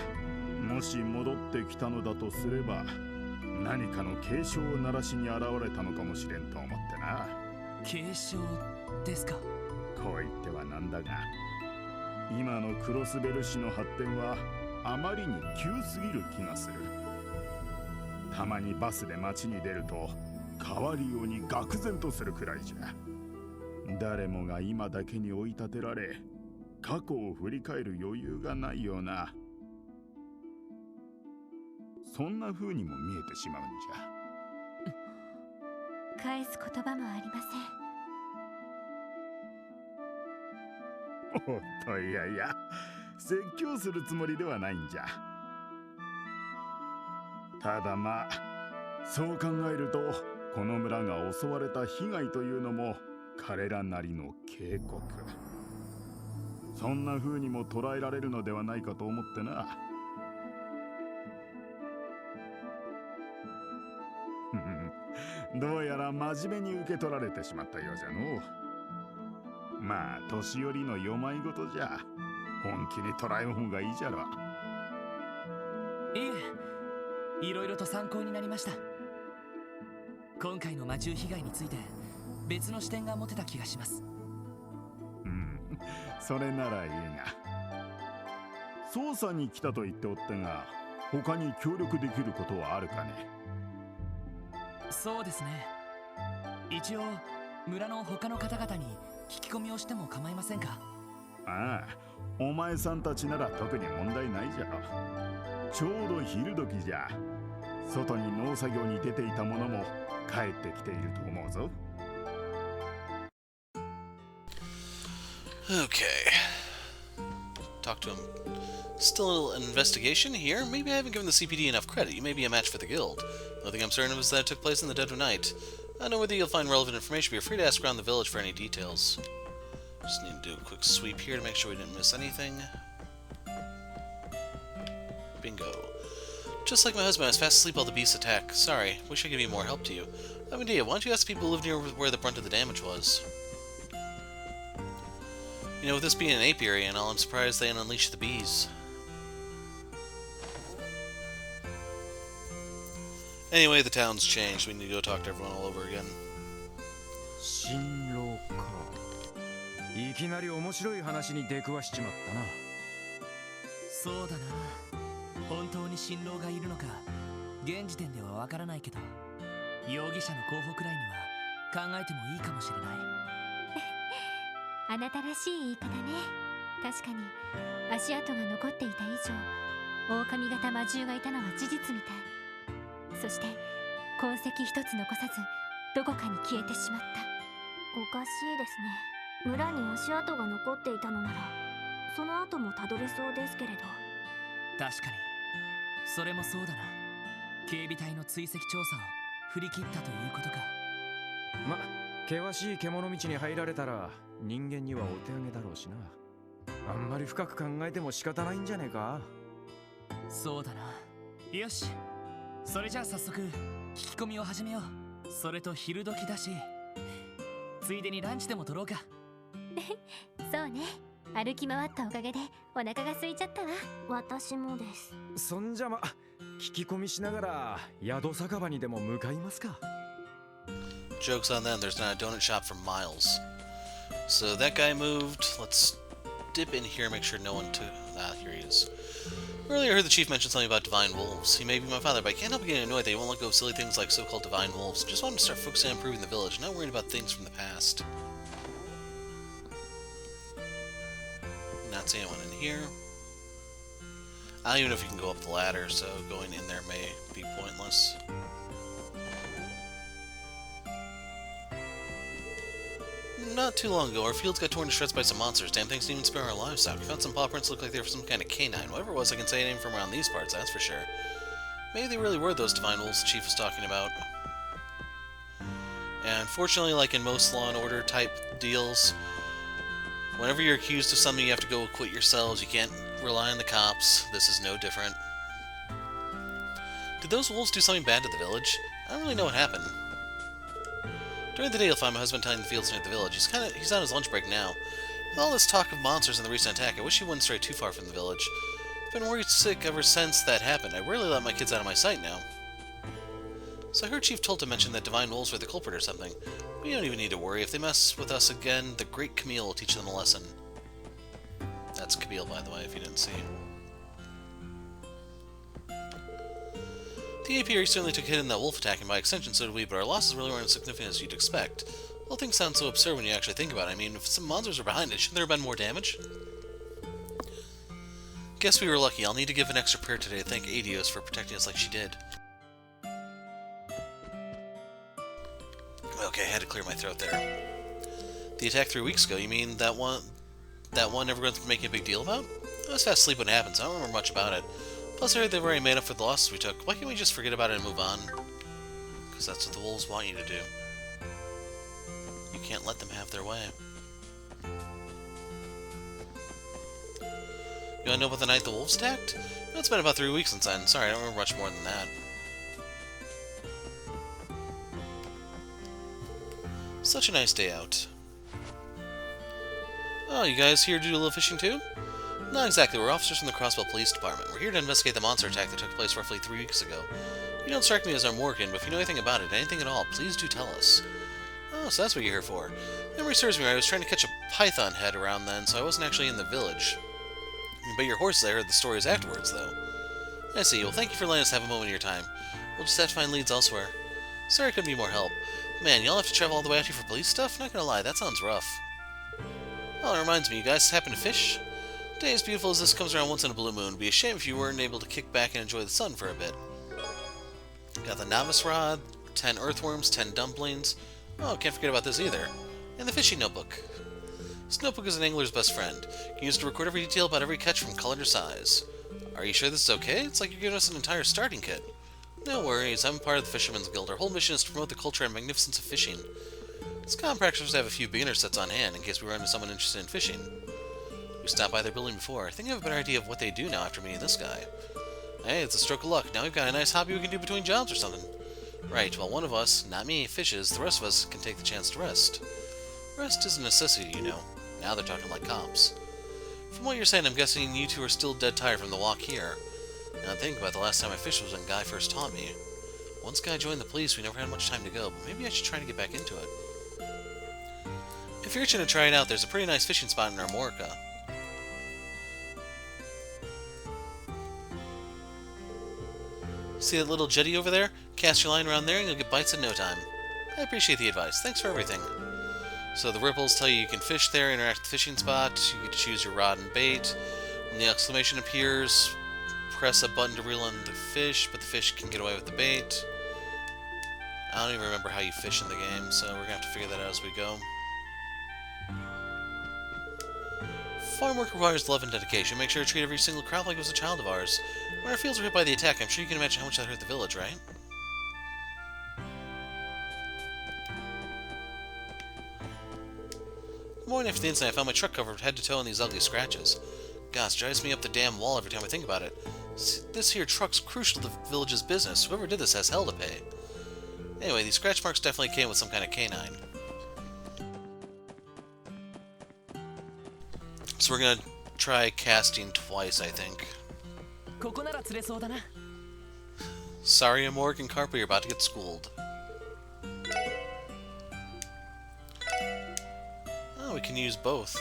もし戻ってきたのだとすれば、何かの警鐘を鳴らしに現れたのかもしれんと思ってな。警鐘ですか？こう言ってはなんだが、今のクロスベル市の発展はあまりに急すぎる気がする。たまにバスで街に出ると変わりように愕然とするくらいじゃ。誰もが今だけに追い立てられ、過去を振り返る余裕がないような、そんな風にも見えてしまうんじゃ。返す言葉もありません。おっと、いやいや、説教するつもりではないんじゃ。ただまあ、そう考えるとこの村が襲われた被害というのも彼らなりの警告、そんな風にも捉えられるのではないかと思ってな。どうやら真面目に受け取られてしまったようじゃの。まあ年寄りの世まいごとじゃ、本気に捉えん方がいいじゃろ。いえ、いろいろと参考になりました。今回の魔獣被害について別の視点が持てた気がします。それならいいが、捜査に来たと言っておったが、他に協力できることはあるかね。そうですね。一応村の他の方々に聞き込みをしても構いませんか？ああ、お前さんたちなら特に問題ないじゃろ。ちょうど昼時じゃ。外に農作業に出ていた者も帰ってきていると思うぞ。Okay. Talk to him. Still an investigation here? Maybe I haven't given the CPD enough credit. You may be a match for the guild. The only thing I'm certain of is that it took place in the dead of night. I don't know whether you'll find relevant information, but you're free to ask around the village for any details. Just need to do a quick sweep here to make sure we didn't miss anything. Bingo. Just like my husband, I was fast asleep while the beasts attack. Sorry, wish I could be more help to you. I have an idea. Why don't you ask the people who live near where the brunt of the damage was? You know, with this being an apiary and all, I'm surprised they didn't unleash the bees. Anyway, the town's changed. We need to go talk to everyone all over again. 新郎か。いきなり面白い話に出くわしちまったな。そうだな。本当に新郎がいるのか現時点ではわからないけど、容疑者の候補くらいには考えてもいいかもしれない。あなたらしい言い方ね。確かに足跡が残っていた以上、狼型魔獣がいたのは事実みたい。そして痕跡一つ残さずどこかに消えてしまった。おかしいですね。村に足跡が残っていたのならその後もたどれそうですけれど。確かにそれもそうだな。警備隊の追跡調査を振り切ったということか。ま、険しい獣道に入られたら人間にはお手上げだろうしな。あんまり深く考えても仕方ないんじゃねえか。そうだな。よし、それじゃあ早速聞き込みを始めよう。それと昼時だし、ついでにランチでも取ろうか。そうね、歩き回ったおかげでお腹が空いちゃったわ。私もです。そんじゃま、聞き込みしながら宿酒場にでも向かいますか。 Joke's on them, there's not a donut shop for miles. So that guy moved. Let's dip in here, make sure no one took... Ah, here he is. Earlier I heard the chief mention something about divine wolves. He may be my father, but I can't help getting annoyed that he won't let go of silly things like so-called divine wolves. Just want him to start focusing on improving the village, not worrying about things from the past. Not seeing anyone in here. I don't even know if you can go up the ladder, so going in there may be pointless. Not too long ago, our fields got torn to shreds by some monsters. Damn things didn't even spare our livestock. We found some paw prints that looked like they were some kind of canine. Whatever it was, I can say it ain't from around these parts, that's for sure. Maybe they really were those divine wolves the chief was talking about. And fortunately, like in most Law and Order type deals, whenever you're accused of something, you have to go acquit yourselves. You can't rely on the cops. This is no different. Did those wolves do something bad to the village? I don't really know what happened. During the day, you'll find my husband tending the fields near the village. He's on his lunch break now. With all this talk of monsters and the recent attack, I wish he wouldn't stray too far from the village. I've been worried sick ever since that happened. I rarely let my kids out of my sight now. So I heard Chief Tolta mention that divine wolves were the culprit or something. We don't even need to worry. If they mess with us again, the great Camille will teach them a lesson. That's Camille, by the way, if you didn't see. The apiary certainly took a hit in that wolf attack, and by extension so did we, but our losses really weren't as significant as you'd expect. Well, things sound so absurd when you actually think about it. I mean, if some monsters are behind it, shouldn't there have been more damage? Guess we were lucky. I'll need to give an extra prayer today to thank Adios for protecting us like she did. Okay, I had to clear my throat there. The attack 3 weeks ago, you mean that one everyone's been making a big deal about? I was fast asleep when it happened, so I don't remember much about it. Plus, I heard they've already made up for the losses we took. Why can't we just forget about it and move on? Because that's what the wolves want you to do. You can't let them have their way. You want to know about the night the wolves attacked? No, it's been about 3 weeks since then. Sorry, I don't remember much more than that. Such a nice day out. Oh, you guys here to do a little fishing too? Not exactly. We're officers from the Crossbell Police Department. We're here to investigate the monster attack that took place roughly 3 weeks ago. You don't strike me as Armorican, but if you know anything about it, anything at all, please do tell us. Oh, so that's what you're here for. Memory serves me right, I was trying to catch a python head around then, so I wasn't actually in the village. But your horses, I heard the stories afterwards, though. I see. Well, thank you for letting us have a moment of your time. We'll just have to find leads elsewhere. Sorry I couldn't be more help. Man, y'all have to travel all the way out here for police stuff? Not gonna lie, that sounds rough. Oh, it reminds me, you guys happen to fish? A day as beautiful as this comes around once in a blue moon. It'd be a shame if you weren't able to kick back and enjoy the sun for a bit. Got the novice rod, 10 earthworms, 10 dumplings. Oh, can't forget about this either. And the fishing notebook. This notebook is an angler's best friend. You can use it to record every detail about every catch from color to size. Are you sure this is okay? It's like you're giving us an entire starting kit. No worries, I'm part of the Fisherman's Guild. Our whole mission is to promote the culture and magnificence of fishing. It's common practice to have a few beginner sets on hand in case we run into someone interested in fishing. We stopped by their building before. I think I have a better idea of what they do now after meeting this guy. Hey, it's a stroke of luck. Now we've got a nice hobby we can do between jobs or something. Right, well, one of us, not me, fishes. The rest of us can take the chance to rest. Rest is a necessity, you know. Now they're talking like cops. From what you're saying, I'm guessing you two are still dead tired from the walk here. Now think about the last time I fished was when Guy first taught me. Once Guy joined the police, we never had much time to go, but maybe I should try to get back into it. If you're itching to try it out, there's a pretty nice fishing spot in Armorica. See that little jetty over there? Cast your line around there and you'll get bites in no time. I appreciate the advice. Thanks for everything. So the ripples tell you can fish there, interact with the fishing spot, you get to choose your rod and bait. When the exclamation appears, press a button to reel in the fish, but the fish can get away with the bait. I don't even remember how you fish in the game, so we're going to have to figure that out as we go. Farm work requires love and dedication. Make sure to treat every single crop like it was a child of ours. When our fields were hit by the attack, I'm sure you can imagine how much that hurt the village, right? The morning after the incident, I found my truck covered head to toe in these ugly scratches. Gosh, drives me up the damn wall every time I think about it. This here truck's crucial to the village's business. Whoever did this has hell to pay. Anyway, these scratch marks definitely came with some kind of canine. So we're gonna try casting twice, I think. Sorry, Armorica Carp, you're about to get schooled. Oh, we can use both.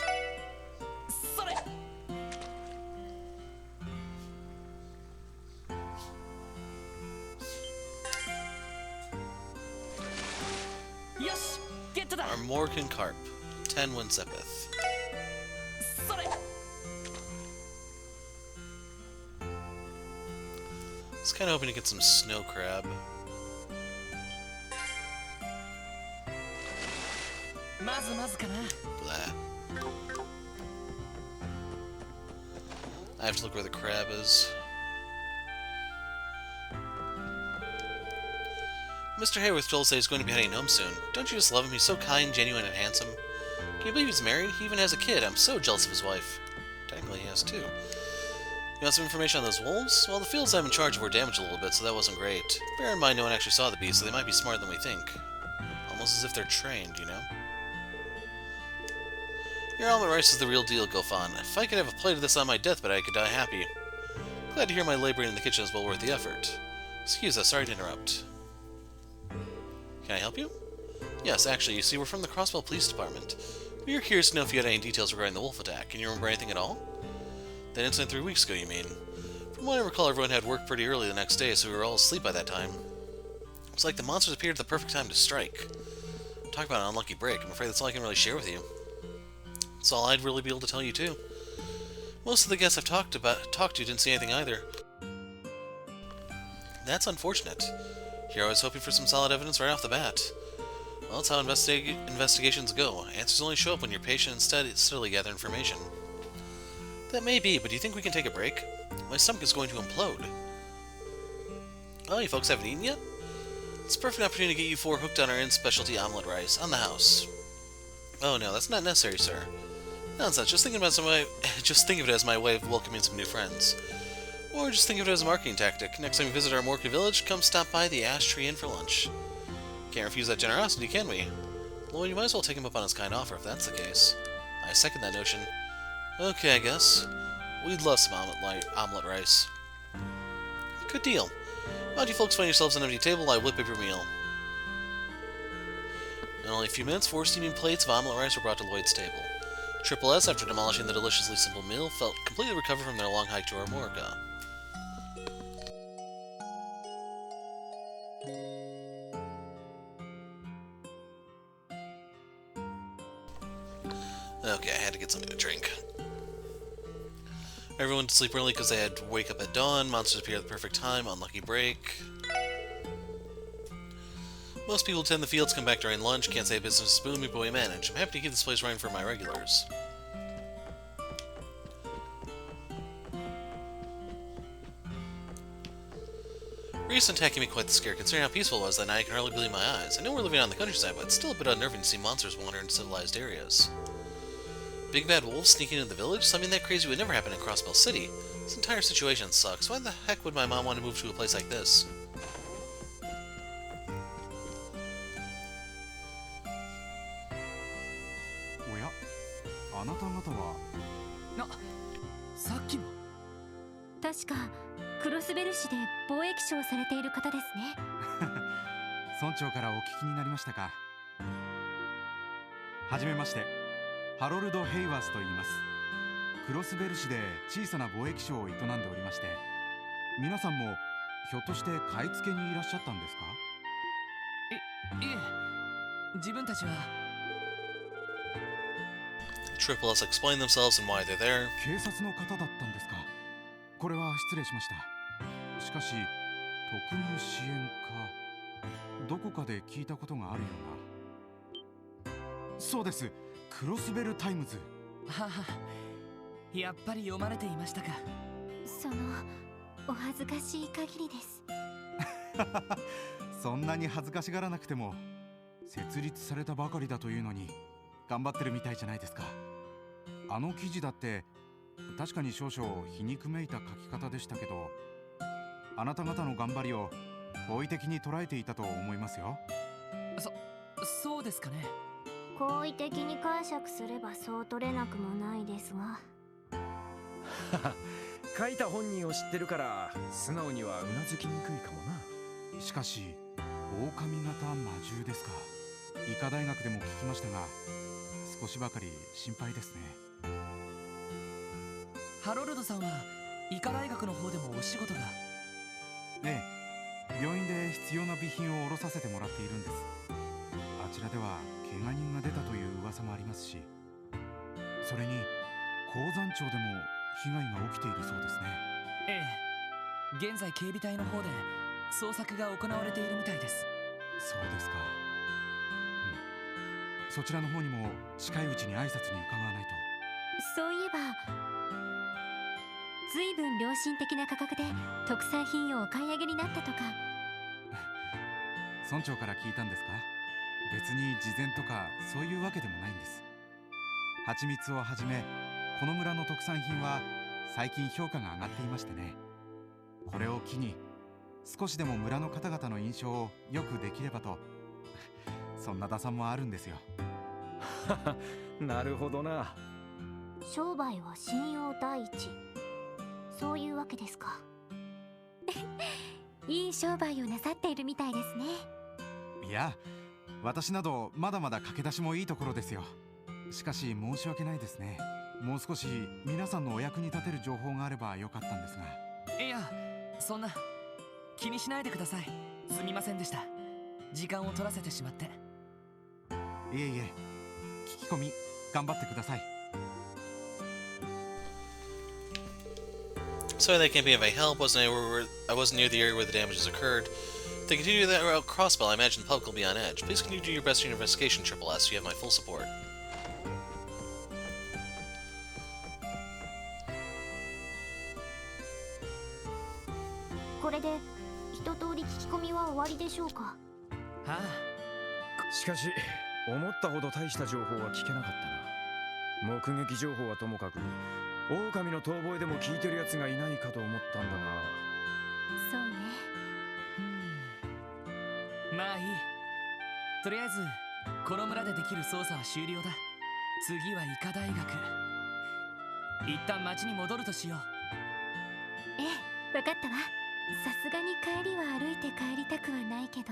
Armorica Carp, 10 Winsepeth. I was kind of hoping to get some snow crab. Blah. I have to look where the crab is. Mr. Hayworth told us that he's going to be heading home soon. Don't you just love him? He's so kind, genuine, and handsome. Can you believe he's married? He even has a kid. I'm so jealous of his wife. Technically, he has two. You want some information on those wolves? Well, the fields I'm in charge of were damaged a little bit, so that wasn't great. Bear in mind no one actually saw the beast, so they might be smarter than we think. Almost as if they're trained, you know? Your almond rice is the real deal, Gofan. If I could have a plate of this on my deathbed, I could die happy. Glad to hear my laboring in the kitchen is well worth the effort. Excuse us, sorry to interrupt. Can I help you? Yes, actually, you see, we're from the Crossbell Police Department. We were curious to know if you had any details regarding the wolf attack. Can you remember anything at all? That incident 3 weeks ago, you mean? From what I recall, everyone had work pretty early the next day, so we were all asleep by that time. It was like the monsters appeared at the perfect time to strike. Talk about an unlucky break. I'm afraid that's all I can really share with you. That's all I'd really be able to tell you, too. Most of the guests I've talked to didn't see anything either. That's unfortunate. Here I was hoping for some solid evidence right off the bat. Well, that's how investigations go. Answers only show up when you're patient and steadily gather information. That may be, but do you think we can take a break? My stomach is going to implode. Oh, you folks haven't eaten yet? It's a perfect opportunity to get you four hooked on our in-specialty omelet rice. On the house. Oh no, that's not necessary, sir. Nonsense, just think of it as my way of welcoming some new friends. Or just think of it as a marketing tactic. Next time you visit our Armorica village, come stop by the Ash Tree Inn for lunch. Can't refuse that generosity, can we? Well, you might as well take him up on his kind offer, if that's the case. I second that notion. Okay, I guess. We'd love some omelet rice. Good deal. Why don't you folks find yourselves an empty table while I whip up your meal? In only a few minutes, 4 steaming plates of omelet rice were brought to Lloyd's table. Triple S, after demolishing the deliciously simple meal, felt completely recovered from their long hike to Armorica. Okay, I had to get something to drink. Everyone went to sleep early because they had to wake up at dawn. Monsters appear at the perfect time. Unlucky break. Most people attend the fields, come back during lunch. Can't say business is booming, but we manage. I'm happy to keep this place running for my regulars. Recent attack gave me quite the scare. Considering how peaceful it was that night, I can hardly believe my eyes. I know we're living on the countryside, but it's still a bit unnerving to see monsters wander in civilized areas. Big bad wolves sneaking into the village? Something that crazy would never happen in Crossbell City. This entire situation sucks. Why the heck would my mom want to move to a place like this? No, さっきの。確かクロスベル市で貿易商をされている方ですね。村長からお聞きになりましたか。はじめまして、ハロルド・ヘイワースと言います。クロスベル市で小さな貿易商を営んでおりまして、皆さんもひょっとして買い付けにいらっしゃったんですか？いえ、自分たちは。 Triple S explain themselves and why they're there. 警察の方だったんですか。これは失礼しました。しかし特務支援課、どこかで聞いたことがあるような。そうです、クロスベルタイムズ。はは、やっぱり読まれていましたか。そのお恥ずかしい限りです。そんなに恥ずかしがらなくても、設立されたばかりだというのに頑張ってるみたいじゃないですか。あの記事だって確かに少々皮肉めいた書き方でしたけど、あなた方の頑張りを好意的に捉えていたと思いますよ。そうですかね。好意的に解釈すればそう取れなくもないですが。書いた本人を知ってるから素直にはうなずきにくいかもな。しかし狼型魔獣ですか。医科大学でも聞きましたが、少しばかり心配ですね。ハロルドさんは医科大学の方でもお仕事が。ええ、病院で必要な備品を下ろさせてもらっているんです。あちらでは怪我人が出たという噂もありますし、それに鉱山町でも被害が起きているそうですね。ええ、現在警備隊の方で捜索が行われているみたいです。そうですか。そちらの方にも近いうちに挨拶に伺わないと。そういえば随分良心的な価格で特産品をお買い上げになったとか。村長から聞いたんですか？別に事前とかそういうわけでもないんです。蜂蜜をはじめこの村の特産品は最近評価が上がっていましてね。これを機に少しでも村の方々の印象を良くできればと、そんな打算もあるんですよ。なるほどな。商売は信用第一、そういうわけですか。いい商売をなさっているみたいですね。いや、私などまだまだ駆け出しもいいところですよ。しかし申し訳ないですね。もう少し皆さんのお役に立てる情報があればよかったんですが。いや、そんな気にしないでください。すみませんでした。時間を取らせてしまって。いえいえ、聞き込み頑張ってください。 Sorry that I can't be of any help. I wasn't near the area where the damages occurred. If they continue that route crossbell, I imagine the public will be on edge. Please continue to do your best in your investigation, Triple S. You have my full support. これで一通り聞き込みは終わりでしょうか。はしかし思ったほど大した情報は聞けなかったな。目撃情報はともかく狼の遠吠えでも聞いてるやつがいないかと思ったんだが。そうね。まあいい。とりあえずこの村でできる捜査は終了だ。次は医科大学。一旦町に戻るとしよう。ええ、わかったわ。さすがに帰りは歩いて帰りたくはないけど。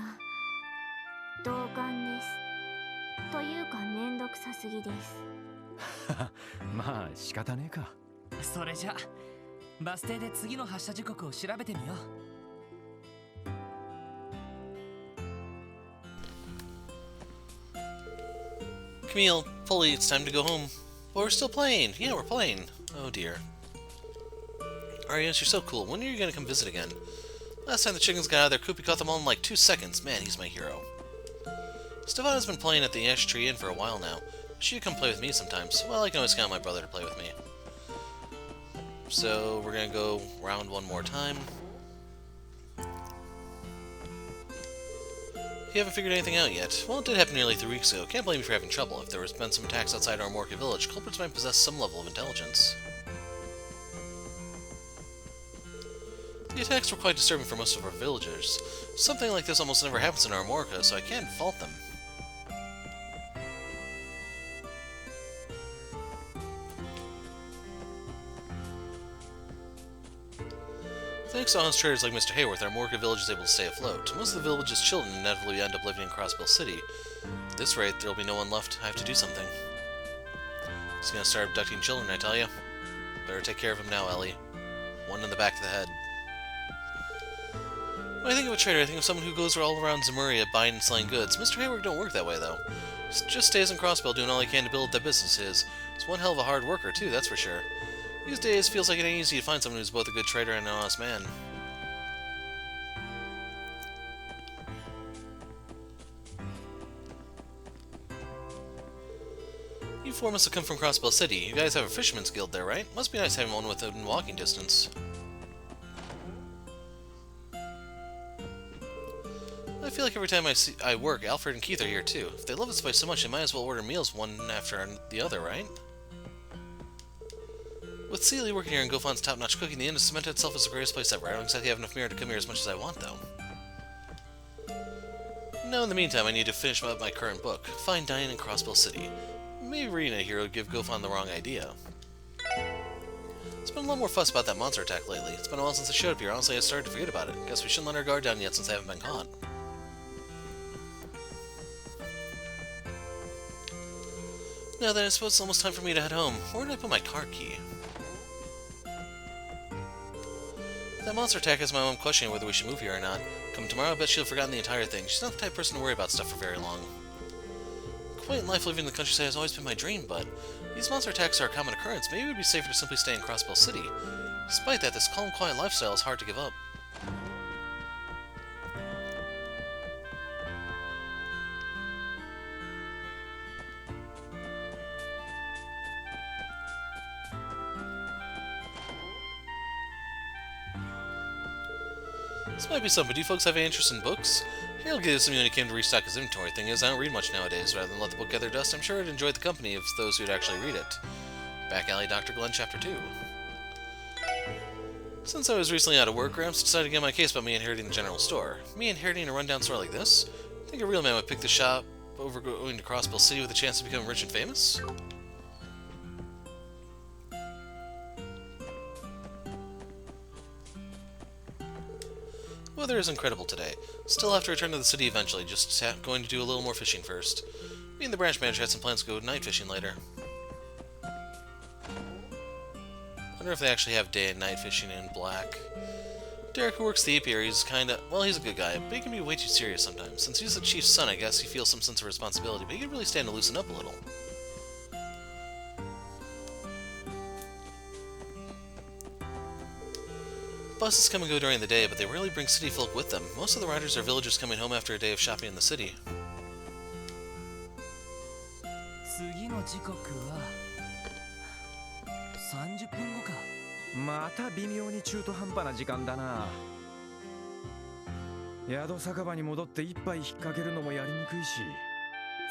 同感です。というかめんどくさすぎです。まあ仕方ねえか。それじゃバス停で次の発車時刻を調べてみよう。Camille, Pulley, it's time to go home. But we're still playing. Yeah, we're playing. Oh dear. Arias, you're so cool. When are you gonna come visit again? Last time the chickens got out of their coop, he caught them all in like 2 seconds. Man, he's my hero. Stefano's been playing at the Ash Tree Inn for a while now. She should come play with me sometimes. Well, I can always count on my brother to play with me. So, we're gonna go round one more time. You haven't figured anything out yet. Well, it did happen nearly 3 weeks ago. Can't blame you for having trouble. If there has been some attacks outside Armorica village, culprits might possess some level of intelligence. The attacks were quite disturbing for most of our villagers. Something like this almost never happens in Armorica, so I can't fault them. If Thanks to honest traders like Mr. Hayworth, Armorica village is able to stay afloat. Most of the village's children inevitably end up living in Crossbell City. At this rate, there'll be no one left. I have to do something. He's gonna start abducting children, I tell you. Better take care of him now, Ellie. One in the back of the head. When I think of a trader, I think of someone who goes all around Zemuria buying and selling goods. Mr. Hayward don't work that way, though. He just stays in Crossbell doing all he can to build that business of his. He's one hell of a hard worker, too, that's for sure. These days, feels like it ain't easy to find someone who's both a good trader and an honest man. You four must have come from Crossbell City. You guys have a fisherman's guild there, right? Must be nice having one within walking distance. I feel like every time I work, Alfred and Keith are here too. If they love this place so much, they might as well order meals one after the other, right? With Celie working here and Gofan's top-notch cooking, the inn has cemented itself as the greatest place ever. I don't exactly have enough mirror to come here as much as I want, though. No, in the meantime, I need to finish up my current book, Fine Dining in Crossbell City. Maybe reading it here would give Gofan the wrong idea. There's been a lot more fuss about that monster attack lately. It's been a while since I showed up here. Honestly, I started to forget about it. Guess we shouldn't let our guard down yet since I haven't been caught. Now then, I suppose it's almost time for me to head home. Where did I put my car key? That monster attack has my mom questioning whether we should move here or not. Come tomorrow, I bet she'll have forgotten the entire thing. She's not the type of person to worry about stuff for very long. Quiet life living in the countryside has always been my dream, but these monster attacks are a common occurrence. Maybe it would be safer to simply stay in Crossbell City. Despite that, this calm, quiet lifestyle is hard to give up. This might be something. Do you folks have any interest in books? He'll give this to me when he came to restock his inventory. Thing is, I don't read much nowadays. Rather than let the book gather dust, I'm sure I'd enjoy the company of those who'd actually read it. Back Alley Dr. Glenn, Chapter 2. Since I was recently out of work, Gramps decided to get my case about me inheriting the general store. Me inheriting a rundown store like this? Think a real man would pick the shop over going to Crossbell City with a chance to become rich and famous? Weather is incredible today. Still have to return to the city eventually, just going to do a little more fishing first. Me and the branch manager had some plans to go night fishing later. Wonder if they actually have day and night fishing in Black. Derek, who works the apiary, is kinda... well, he's a good guy, but he can be way too serious sometimes. Since he's the chief's son, I guess he feels some sense of responsibility, but he could really stand to loosen up a little. Buses come and go during the day, but they rarely bring city folk with them. Most of the riders are villagers coming home after a day of shopping in the city. 次の時刻は30分後か。また微妙に中途半端な時間だな。宿酒場に戻って一杯引っ掛けるのもやりにくいし。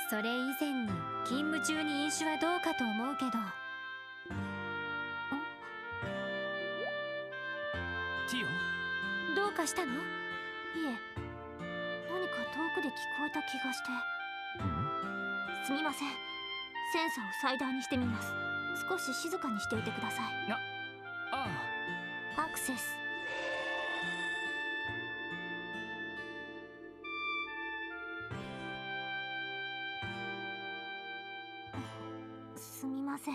それ以前に勤務中に飲酒はどうかと思うけど。ティオ、どうかしたの？いえ、何か遠くで聞こえた気がして。すみません。センサーを最大にしてみます。少し静かにしていてください。ああ。アクセス。すみません。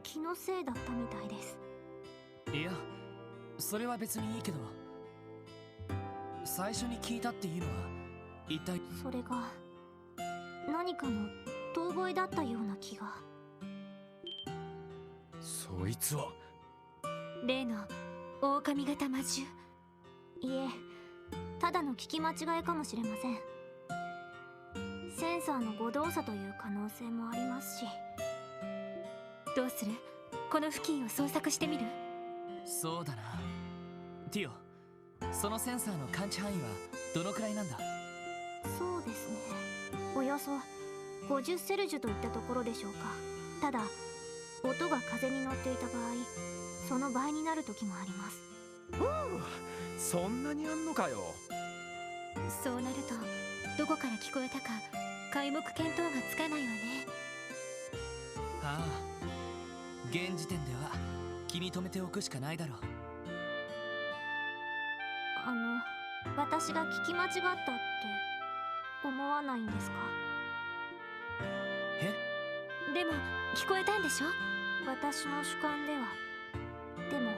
気のせいだったみたいです。いや、それは別にいいけど、最初に聞いたっていうのは一体。それが何かの遠吠えだったような気が。そいつは例の狼型魔獣。いえ、ただの聞き間違いかもしれません。センサーの誤動作という可能性もありますし。どうする？この付近を捜索してみる？そうだな。ティオ、そのセンサーの感知範囲はどのくらいなんだ？そうですね。およそ50セルジュといったところでしょうか。ただ、音が風に乗っていた場合、その倍になる時もあります。そんなにあんのかよ。そうなると、どこから聞こえたか皆目見当がつかないわね。ああ、現時点では気に留めておくしかないだろう。私が聞き間違ったって思わないんですか？でも聞こえたんでしょ？私の主観では。でも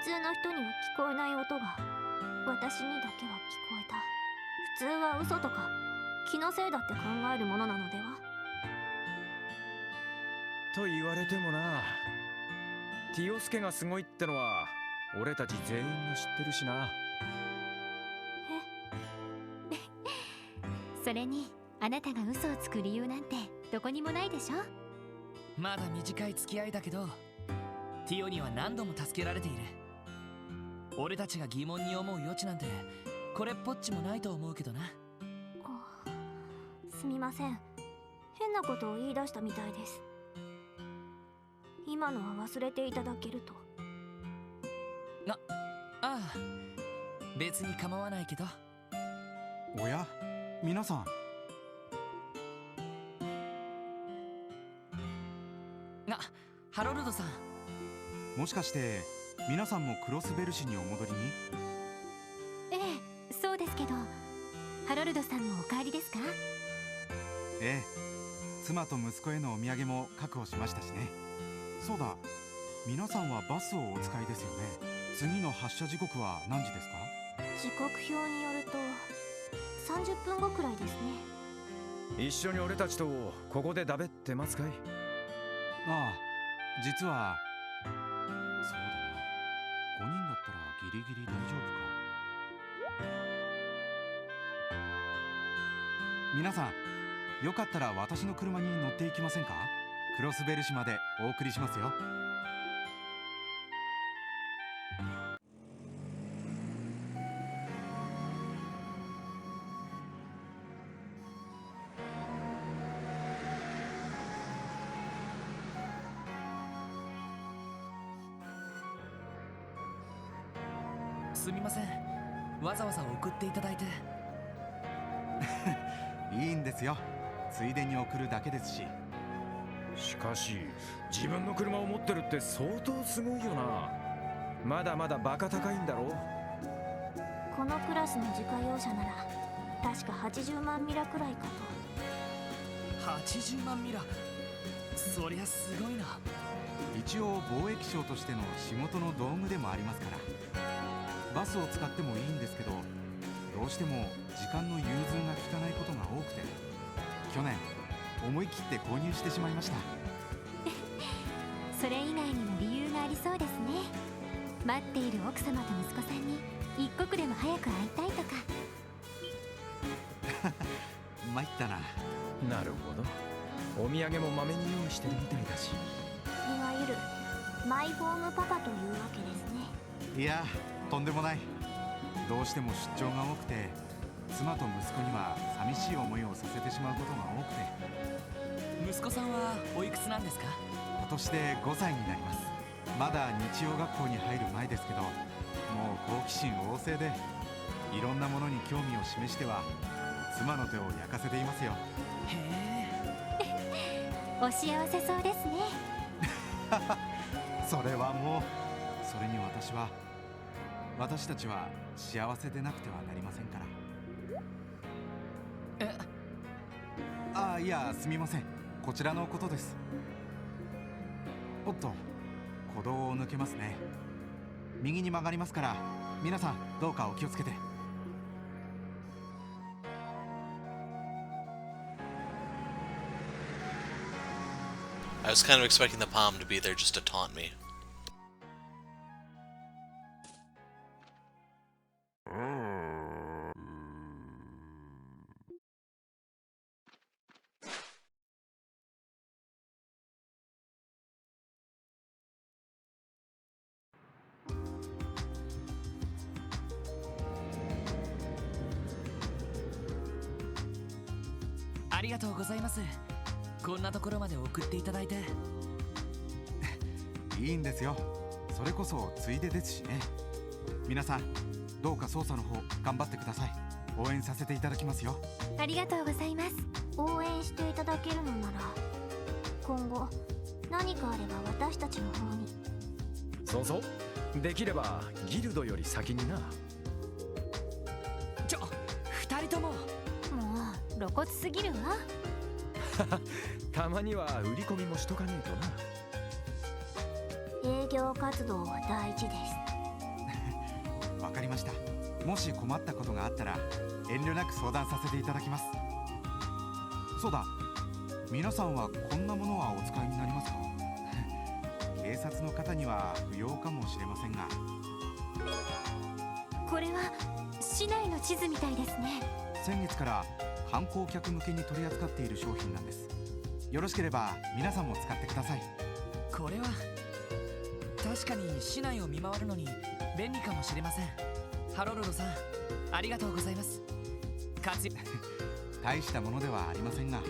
普通の人には聞こえない音が私にだけは聞こえた。普通は嘘とか気のせいだって考えるものなのでは？と言われてもな。ティオスケがすごいってのは俺たち全員が知ってるしな。それにあなたが嘘をつく理由なんてどこにもないでしょ？まだ短い付き合いだけど、ティオには何度も助けられている。俺たちが疑問に思う余地なんてこれっぽっちもないと思うけどな。すみません。変なことを言い出したみたいです。今のは忘れていただけると。ああ、別に構わないけど。おや、皆さん。ハロルドさん、もしかして皆さんもクロスベル市にお戻りに？ええ、そうですけど、ハロルドさんもお帰りですか？ええ、妻と息子へのお土産も確保しましたしね。そうだ、皆さんはバスをお使いですよね。次の発車時刻は何時ですか？時刻表によると30分後くらいですね。一緒に俺たちとここでだべってますかい？ああ、実はそうだな、5人だったらギリギリ大丈夫か。皆さん、よかったら私の車に乗っていきませんか？クロスベル市までお送りしますよ。すみません、わざわざ送っていただいて。いいんですよ、ついでに送るだけですし。しかし自分の車を持ってるって相当すごいよな。まだまだバカ高いんだろう。このクラスの自家用車なら確か80万ミラくらいかと。80万ミラ、そりゃすごいな。一応貿易商としての仕事の道具でもありますから。バスを使ってもいいんですけど、どうしても時間の融通が利かないことが多くて、去年思い切って購入してしまいました。それ以外にも理由がありそうですね。待っている奥様と息子さんに一刻でも早く会いたいとか。参ったな。なるほど、お土産もまめに用意してるみたいだし。いわゆるマイホームパパというわけですね。いや、とんでもない。どうしても出張が多くて、妻と息子には寂しい思いをさせてしまうことが多くて。息子さんはおいくつなんですか？今年で5歳になります。まだ日曜学校に入る前ですけど、もう好奇心旺盛で、いろんなものに興味を示しては妻の手を焼かせていますよ。へえ。お幸せそうですね。それはもう、それに私たちは幸せでなくてはなりませんから。いや、すみません、こちらのことです。おっと、歩道を抜けますね。右に曲がりますから、皆さんどうかお気をつけて。I was kind of expecting the palm to be there just to taunt me. .ありがとうございます。こんなところまで送っていただいて。いいんですよ、それこそついでですしね。皆さん、どうか捜査の方頑張ってください。応援させていただきますよ。ありがとうございます。応援していただけるのなら、今後何かあれば私たちの方に。そうそう、できればギルドより先にな。とも。もう露骨すぎるわ。たまには売り込みもしとかねえとな。営業活動は大事です。わかりました。もし困ったことがあったら遠慮なく相談させていただきます。そうだ、皆さんはこんなものはお使いになりますか？警察の方には不要かもしれませんが。これは市内の地図みたいですね。先月から観光客向けに取り扱っている商品なんです。よろしければ皆さんも使ってください。これは確かに市内を見回るのに便利かもしれません。ハロルドさん、ありがとうございます。大したものではありませんが。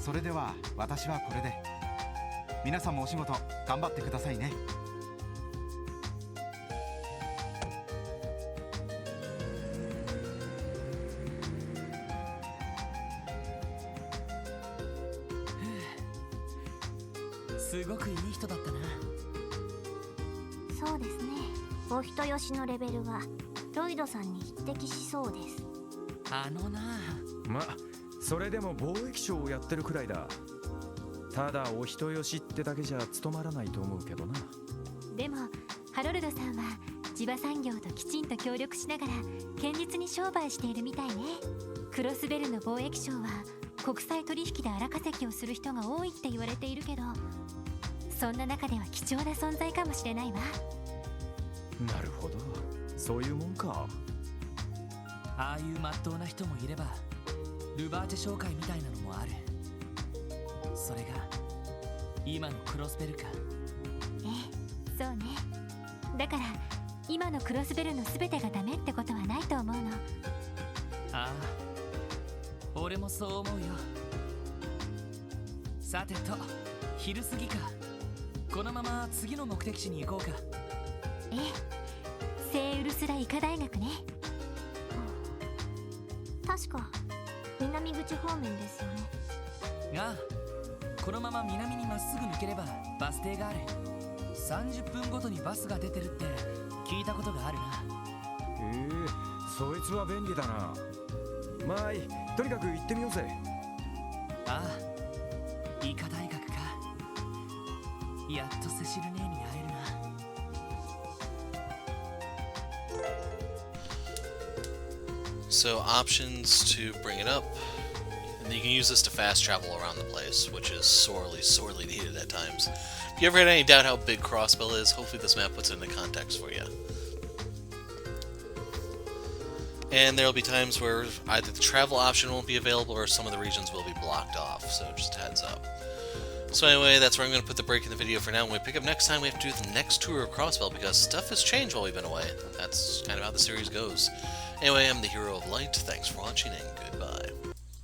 それでは私はこれで。皆さんもお仕事頑張ってくださいね。すごくいい人だったな。そうですね。お人よしのレベルはロイドさんに匹敵しそうです。あのな。ま、それでも貿易商をやってるくらいだ。ただお人よしってだけじゃ務まらないと思うけどな。でもハロルドさんは地場産業ときちんと協力しながら堅実に商売しているみたいね。クロスベルの貿易商は国際取引で荒稼ぎをする人が多いって言われているけど、そんな中では貴重な存在かもしれないわ。なるほど、そういうもんか。ああいうまっとうな人もいればルバーチェ商会みたいなのもある。それが今のクロスベルか。ええ、そうね。だから今のクロスベルの全てがダメってことはないと思うの。ああ、俺もそう思うよ。さてと、昼過ぎか。このまま次の目的地に行こうか。ええ、聖ウルスラ医科大学ね。確か南口方面ですよね。ああ、このまま南にまっすぐ抜ければバス停がある。30分ごとにバスが出てるって聞いたことがあるな。へえ、そいつは便利だな。まあいい、とにかく行ってみようぜ。ああ、医科大学か。やっとセシル姉に会えるな。So options to bring it up, and you can use this to fast travel around the place, which is sorely needed at times. If you ever had any doubt how big Crossbill is, hopefully this map puts it into context for you. And there will be times where either the travel option won't be available or some of the regions will be blocked off, so just a heads up. So anyway, that's where I'm going to put the break in the video for now. When we pick up next time, we have to do the next tour of Crossbill because stuff has changed while we've been away. That's kind of how the series goes. Anyway, I'm the Hero of Light. Thanks for watching, and goodbye.